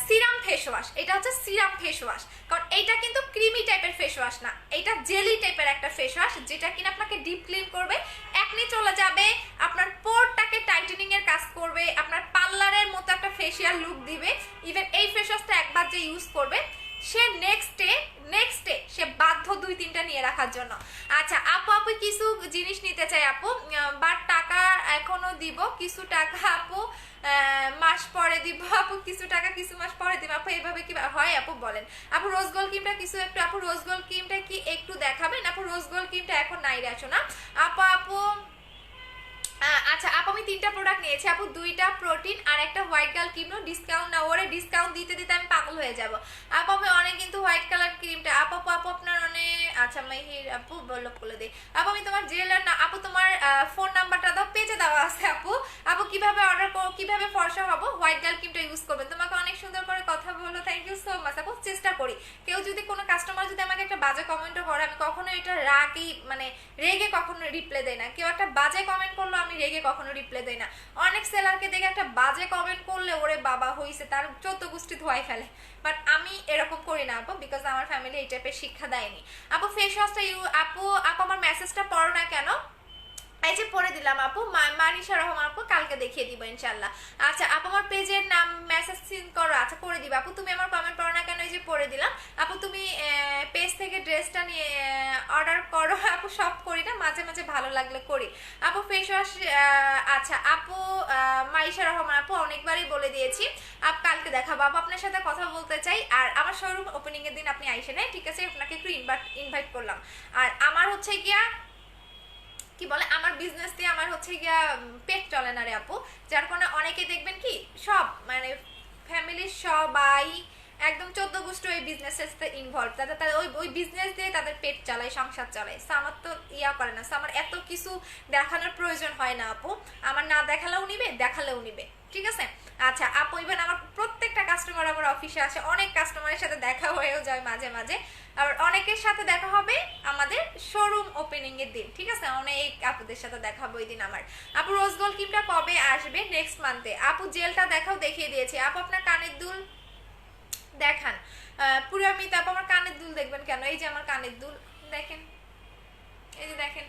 serum face wash. এটা হচ্ছে সিরাম ফেস ওয়াশ, কারণ এইটা কিন্তু ক্রিমি টাইপের ফেস ওয়াশ না, এটা জেলি টাইপের একটা ফেস ওয়াশ, যেটা কিনা আপনাকে ডিপ ক্লিন করবে, একনি চলে যাবে, আপনার পোরটাকে টাইটেনিং এর কাজ করবে, আপনার পার্লারের মতো একটা ফেসিয়াল লুক দিবে। ইভেন এই ফেস ওয়াশটা একবার যে ইউজ করবে, সে নেক্সট ডে সে বাধ্য 2-3টা নিয়ে রাখার জন্য। আচ্ছা আপু কিছু জিনিস নিতে চাই আপু, বাট টাকা এখনো দিব, কিছু টাকা আপু মাস পরে দিব আপু, কিছু টাকা কিছু মাস পরে দিব আপু, এভাবে কি হয় আপু বলেন? আপু রোজ গোল্ড ক্রিমটা কিছু একটু, আপু রোজ গোল্ড ক্রিমটা কি একটু দেখাবেন আপু? রোজ গোল্ড ক্রিমটা এখন নাই রাখো না আপু। আচ্ছা আপু আমি 3টা প্রোডাক্ট নিয়েছি আপু, 2টা প্রোটিন আর একটা হোয়াইট কালার ক্রিম। ডিসকাউন্ট না, ওরে ডিসকাউন্ট দিতে দিতে আমি পাগল হয়ে যাব আপু। আমি অনেক কিন্তু হোয়াইট কালার ক্রিমটা আপু আপনার অনেক। আচ্ছা মাহির আপু বললো বলে দে আপু, আমি তোমার জেলার না আপু, তোমার ফোন নাম্বারটা দাও, পেজে দেওয়া আছে আপু। আপু কিভাবে অর্ডার করবো, কিভাবে ফর্সা হবো, হোয়াইট কালার ক্রিমটা ইউজ করবেন। তোমাকে অনেক সুন্দর করে কথা বলো, থ্যাংক ইউ সো মাচ আপু। চেষ্টা করি কেউ যদি কোনো কাস্টমার যদি আমাকে একটা বাজে কমেন্টও করে, আমি কখনো এটা রাগই মানে রেগে কখনো রিপ্লাই দেয় না। কেউ একটা বাজে কমেন্ট করলো আমি রেগে কখনো রিপ্লাই দেয় না। অনেক সেলারকে দেখে একটা বাজে কমেন্ট করলে ওরে বাবা হইছে তার 14 গোষ্ঠী ধোয়াই ফেলে, বাট আমি এরকম করি না আপু, বিকজ আমার ফ্যামিলি এই টাইপের শিক্ষা দেয়নি আপু। ফেস ওয়াশটা আপু আমার মেসেজটা পড়ো না কেন? এই যে পরে দিলাম আপু, মানিশা রহমান আপু, কালকে দেখিয়ে দিব ইনশাল্লাহ। আচ্ছা আপু আমার পেজের নাম মেসেজ সিন করো, আচ্ছা করে দিবা আপু। তুমি আমার কমেন্ট পড়ো না কেন? এই যে পরে দিলাম আপু। তুমি পেজ থেকে ড্রেসটা নিয়ে অর্ডার করো আপু, সব করি না, মাঝে মাঝে ভালো লাগলে করি আপু। ফেস ওয়াশ আচ্ছা আপু মানিশা রহমান আপু অনেকবারই বলে দিয়েছি আপু, কালকে দেখাবো আপু। আপনার সাথে কথা বলতে চাই, আর আমার শোরুম ওপেনিং এর দিন আপনি আইসেন, হ্যাঁ ঠিক আছে? আপনাকে একটু ইনভাইট করলাম। আর আমার হচ্ছে গিয়া কি বলে, আমার বিজনেস দিয়ে আমার হচ্ছে গিয়া পেট চলে না রে আপু, যার কারণে অনেকে দেখবেন কি সব মানে ফ্যামিলির সবাই একদম 14 গোষ্ঠী ওই বিজনেসের সাথে ইনভলভ, তাদের ওই বিজনেস দিয়ে তাদের পেট চালায়, সংসার চালায়। সো আমার তো ইয়া করে না, সো আমার এত কিছু দেখানোর প্রয়োজন হয় না আপু। আমার না দেখালেও নিবে, দেখালেও নিবে, ঠিক আছে? আচ্ছা আপু ইভেন আমার প্রত্যেকটা কাস্টমার আমার অফিসে আসে, অনেক কাস্টমারের সাথে দেখা হয়েও যায় মাঝে মাঝে, আবার অনেকের সাথে দেখা হবে আমাদের শোরুম ওপেনিং এর দিন, ঠিক আছে? অনেক আপুদের সাথে দেখা হবে ওই দিন আমার। আপু রোজ গোল্ড ক্রিমটা কবে আসবে? নেক্সট মান্থে আপু। জেলটা দেখাও, দেখিয়ে দিয়েছি আপু। আপনার কানের দুল দেখান পুরো। আমি তারপর আমার কানের দুল দেখবেন কেন? এই যে আমার কানের দুল দেখেন, এই যে দেখেন,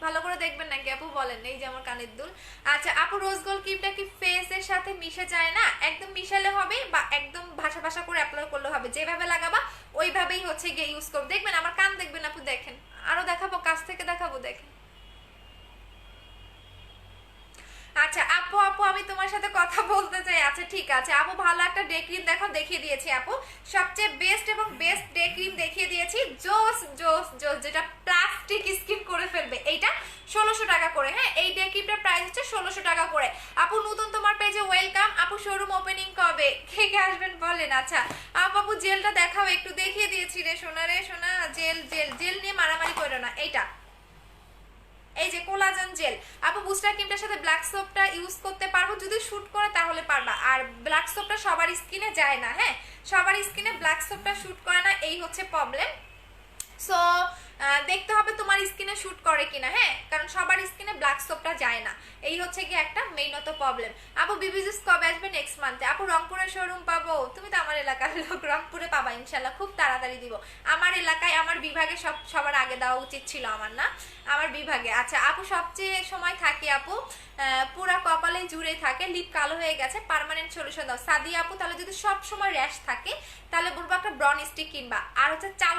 ভালো করে দেখবেন নাকি আপু বলেন? এই যে আমার কানের দুল। আচ্ছা আপু রোজ গোল্ড ক্রিমটা কি ফেসের সাথে মিশে যায় না? একদম মিশালে হবে বা একদম ভাষা ভাষা করে অ্যাপ্লাই করলে হবে, যেভাবে লাগাবা ওইভাবেই হচ্ছে গিয়ে ইউজ করবো। দেখবেন আমার কান দেখবেন আপু, দেখেন আরো দেখাবো, কাছ থেকে দেখাবো, দেখেন। আচ্ছা আপু আমি তোমার সাথে কথা বলতে চাই। আচ্ছা ঠিক আছে আপু, ভালো একটা ডে ক্রিম দেখো, দেখিয়ে দিয়েছি আপু। সবচেয়ে বেস্ট এবং বেস্ট ডে ক্রিম দেখিয়ে দিয়েছি, জোস জোস জোস, যেটা প্লাস্টিক স্কিন করে ফেলবে। এইটা 1600 টাকা করে, হ্যাঁ এই ডে ক্রিমটার প্রাইস হচ্ছে 1600 টাকা করে আপু। নতুন তোমার পেজে ওয়েলকাম আপু। শোরুম ওপেনিং কবে, কে কে আসবেন বলেন? আচ্ছা আপু জেলটা দেখাও, একটু দেখিয়ে দিয়েছি রে সোনা, রে সোনা। জেল জেল জেল নিয়ে মারামারি করো না। এইটা এই যে কোলাজেন জেল আপু, বুস্টার ক্রিমটার সাথে ব্ল্যাক সোপটা ইউজ করতে পারবো, যদি শুট করে তাহলে পারবা। আর ব্ল্যাক সোপটা সবার স্কিনে যায় না, হ্যাঁ সবার স্কিনে ব্ল্যাক সোপটা শুট করে না, এই হচ্ছে প্রবলেম। সো দেখতে হবে তোমার স্কিনে শুট করে কিনা, হ্যাঁ কারণ সবার স্কিনে ব্ল্যাক সোপটা যায় না, এই হচ্ছে কি একটা মেইনত প্রবলেম আপু। বিবিজিস কবে আসবে? নেক্সট মান্থে আপু। রংপুরের শোরুম পাবো? তুমি তো আমার এলাকার লোক, রংপুরে পাবা ইনশাল্লাহ, খুব তাড়াতাড়ি দিব। আমার এলাকায় আমার বিভাগে সবার আগে দেওয়া উচিত ছিল আমার, না আমার বিভাগে। আচ্ছা আপু সবচেয়ে সময় থাকে আপু পুরা কপালে জুড়ে থাকে, লিপ কালো হয়ে গেছে, পার্মানেন্ট সলিউশন দাও। সাদিয়া আপু তাহলে যদি সব সময় র্যাশ থাকে তাহলে বলবো একটা ব্রন স্টিক কিনবা, আর হচ্ছে চাল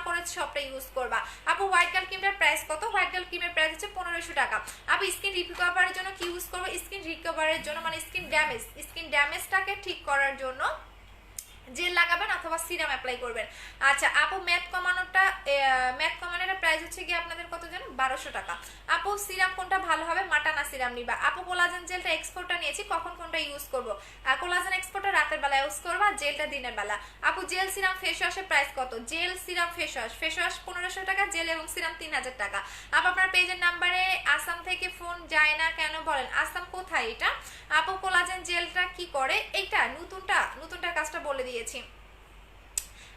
করে সবটা ইউজ করবা আপু। হোয়াইট কালার ক্রিমের প্রাইস কত? হোয়াইট কালার ক্রিমের প্রাইস হচ্ছে 1500 টাকা আপু। স্কিন রিকভারের জন্য কি ইউজ করবো? স্কিন রিকভারের জন্য মানে স্কিন ড্যামেজটাকে ঠিক করার জন্য জেল লাগাবেন অথবা সিরাম অ্যাপ্লাই করবেন। আচ্ছা আপু ম্যাট কমানোর প্রাইস হচ্ছে কি আপনাদের কত জানেন? 1200 টাকা আপু। সিরাম কোনটা ভালো হবে, মাটানা সিরাম নিবা আপু? কোলাজেন জেলটা এক্সপোর্টটা নিয়েছি, কখন কোনটা ইউজ করব? কোলাজেন এক্সপোর্টটা রাতের বেলা ইউজ করবা, জেলটা দিনের বেলা আপু। জেল সিরাম ফেস ওয়াশের প্রাইস কত? জেল সিরাম ফেস ওয়াশ 1500 টাকা, জেল এবং সিরাম 3000 টাকা আপু। আপনার পেজের নাম্বারে আসাম থেকে ফোন যায় না কেন বলেন? আসাম কোথায় এটা আপু? কোলাজেন জেলটা কি করে? এইটা নতুনটা কাজটা বলে দিয়েছি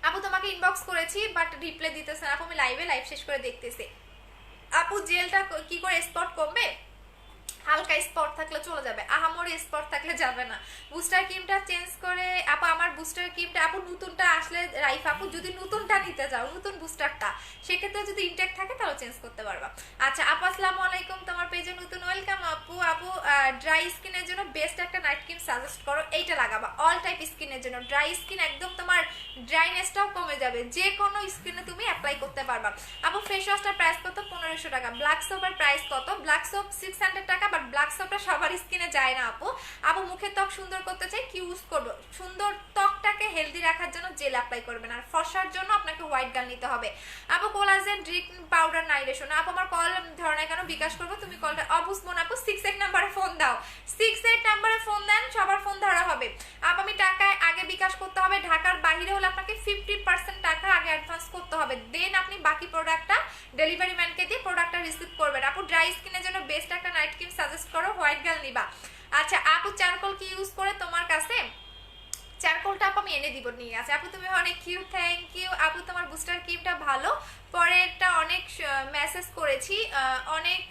আপু। তোমাকে ইনবক্স করেছি বাট রিপ্লাই দিতেছে না আপু, আমি লাইভ শেষ করে দেখতেছি আপু। জেলটা কি করে স্পট কমবে? হালকা স্পট থাকলে চলে যাবে, আহামরি স্পট থাকলে যাবে না। বুস্টার ক্রিমটা চেঞ্জ করে আপু, আমার বুস্টার ক্রিমটা আপু নতুনটা আসলে রাইফ আপু, যদি নতুনটা নিতে যাও নতুন বুস্টারটা সেক্ষেত্রে যদি ইনটেক থাকে তাহলে চেঞ্জ করতে পারবা। আচ্ছা আপু আসসালামু আলাইকুম, তোমার পেজে নতুন ওয়েলকাম আপু। ড্রাই স্কিনের জন্য বেস্ট একটা নাইট ক্রিম সাজেস্ট করো, এইটা লাগাবা অল টাইপ স্কিনের জন্য। ড্রাই স্কিন একদম তোমার ড্রাইনেসটাও কমে যাবে, যে কোনো স্কিনে তুমি অ্যাপ্লাই করতে পারবা। আপু ফেস ওয়াশটার প্রাইস কত? 1500 টাকা। ব্ল্যাক সোপের প্রাইস কত? ব্ল্যাক সোপ 600 টাকা, বাট ব্ল্যাক সোপটা সবার স্কিনে যায় না আপু। আপু মুখের ত্বক সুন্দর করতে চাই, কি ইউজ করবো? সুন্দর ত্বকটাকে হেলদি রাখার জন্য জেল অ্যাপ্লাই করবেন, আর ফর্সার জন্য আপনাকে হোয়াইট গার্ল নিতে হবে। আপু কোলাজেন ড্রিঙ্ক পাউডার নাই রে শোনা। আপু আমার কল ধরে না কেন? বিকাশ করবো, তুমি কলটা অবুস মন আপু 68 নাম্বারে ফোন দাও, 68 নাম্বারে ফোন দেন, সবার ফোন ধরা হবে। আপু আমি টাকায় আগে বিকাশ করতে হবে, ঢাকার বাইরে হলে আপনাকে 50% টাকা আগে অ্যাডভান্স করতে হবে, দেন আপনি বাকি প্রোডাক্টটা ডেলিভারি ম্যানকে দিয়ে প্রোডাক্টটা রিসিভ করবেন। আপু ড্রাই স্কিনের জন্য বেস্ট একটা নাইট ক্রিম সাজেস্ট করো, হোয়াইট গার্ল নিবা। আচ্ছা আপু চারকোল কি ইউজ করে তোমার কাছে? চারকোলটা আপু আমি এনে দিব, নিয়ে আছে। আপু তুমি অনেক কিউট, থ্যাংক ইউ। আপু তোমার বুস্টার ক্রিমটা ভালো, পরেরটা অনেক মেসেজ করেছি অনেক।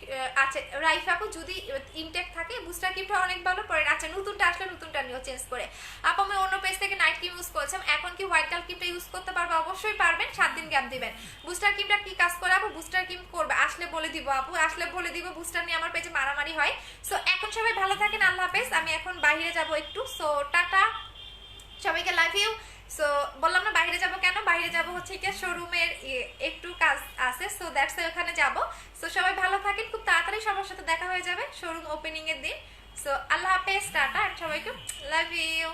আচ্ছা রাইফা আপু যদি ইনটেক থাকে বুস্টার ক্রিমটা অনেক ভালো, পরের আচ্ছা নতুনটা আসলে নতুনটা নিও চেঞ্জ করে। আপু আমি অন্য পেজ থেকে নাইট ক্রিম ইউজ করেছিলাম, এখন কি হোয়াইট গার্ল ক্রিমটা ইউজ করতে পারবো? অবশ্যই পারবেন, 7 দিন গ্যাপ দিবেন। বুস্টার ক্রিমটা কি কাজ করে আপু? বুস্টার ক্রিম করবে আসলে বলে দিব আপু, আসলে বলে দিব। বুস্টার নিয়ে আমার পেজে মারামারি হয়। সো এখন সবাই ভালো থাকেন, আল্লাহ হাফেজ। আমি এখন বাইরে যাব একটু, সো টাটা সবাইকে, লাভ ইউ। সো বললাম না বাইরে যাব কেন, বাইরে যাব হচ্ছে কি শোরুমের একটু কাজ আছে, সো দ্যাটস ওখানে যাব। সো সবাই ভালো থাকেন, খুব তাড়াতাড়ি সবার সাথে দেখা হয়ে যাবে শোরুম ওপেনিং এর দিন। সো আল্লাহ হাফেজ, টাটা, সবাইকে লাভ ইউ।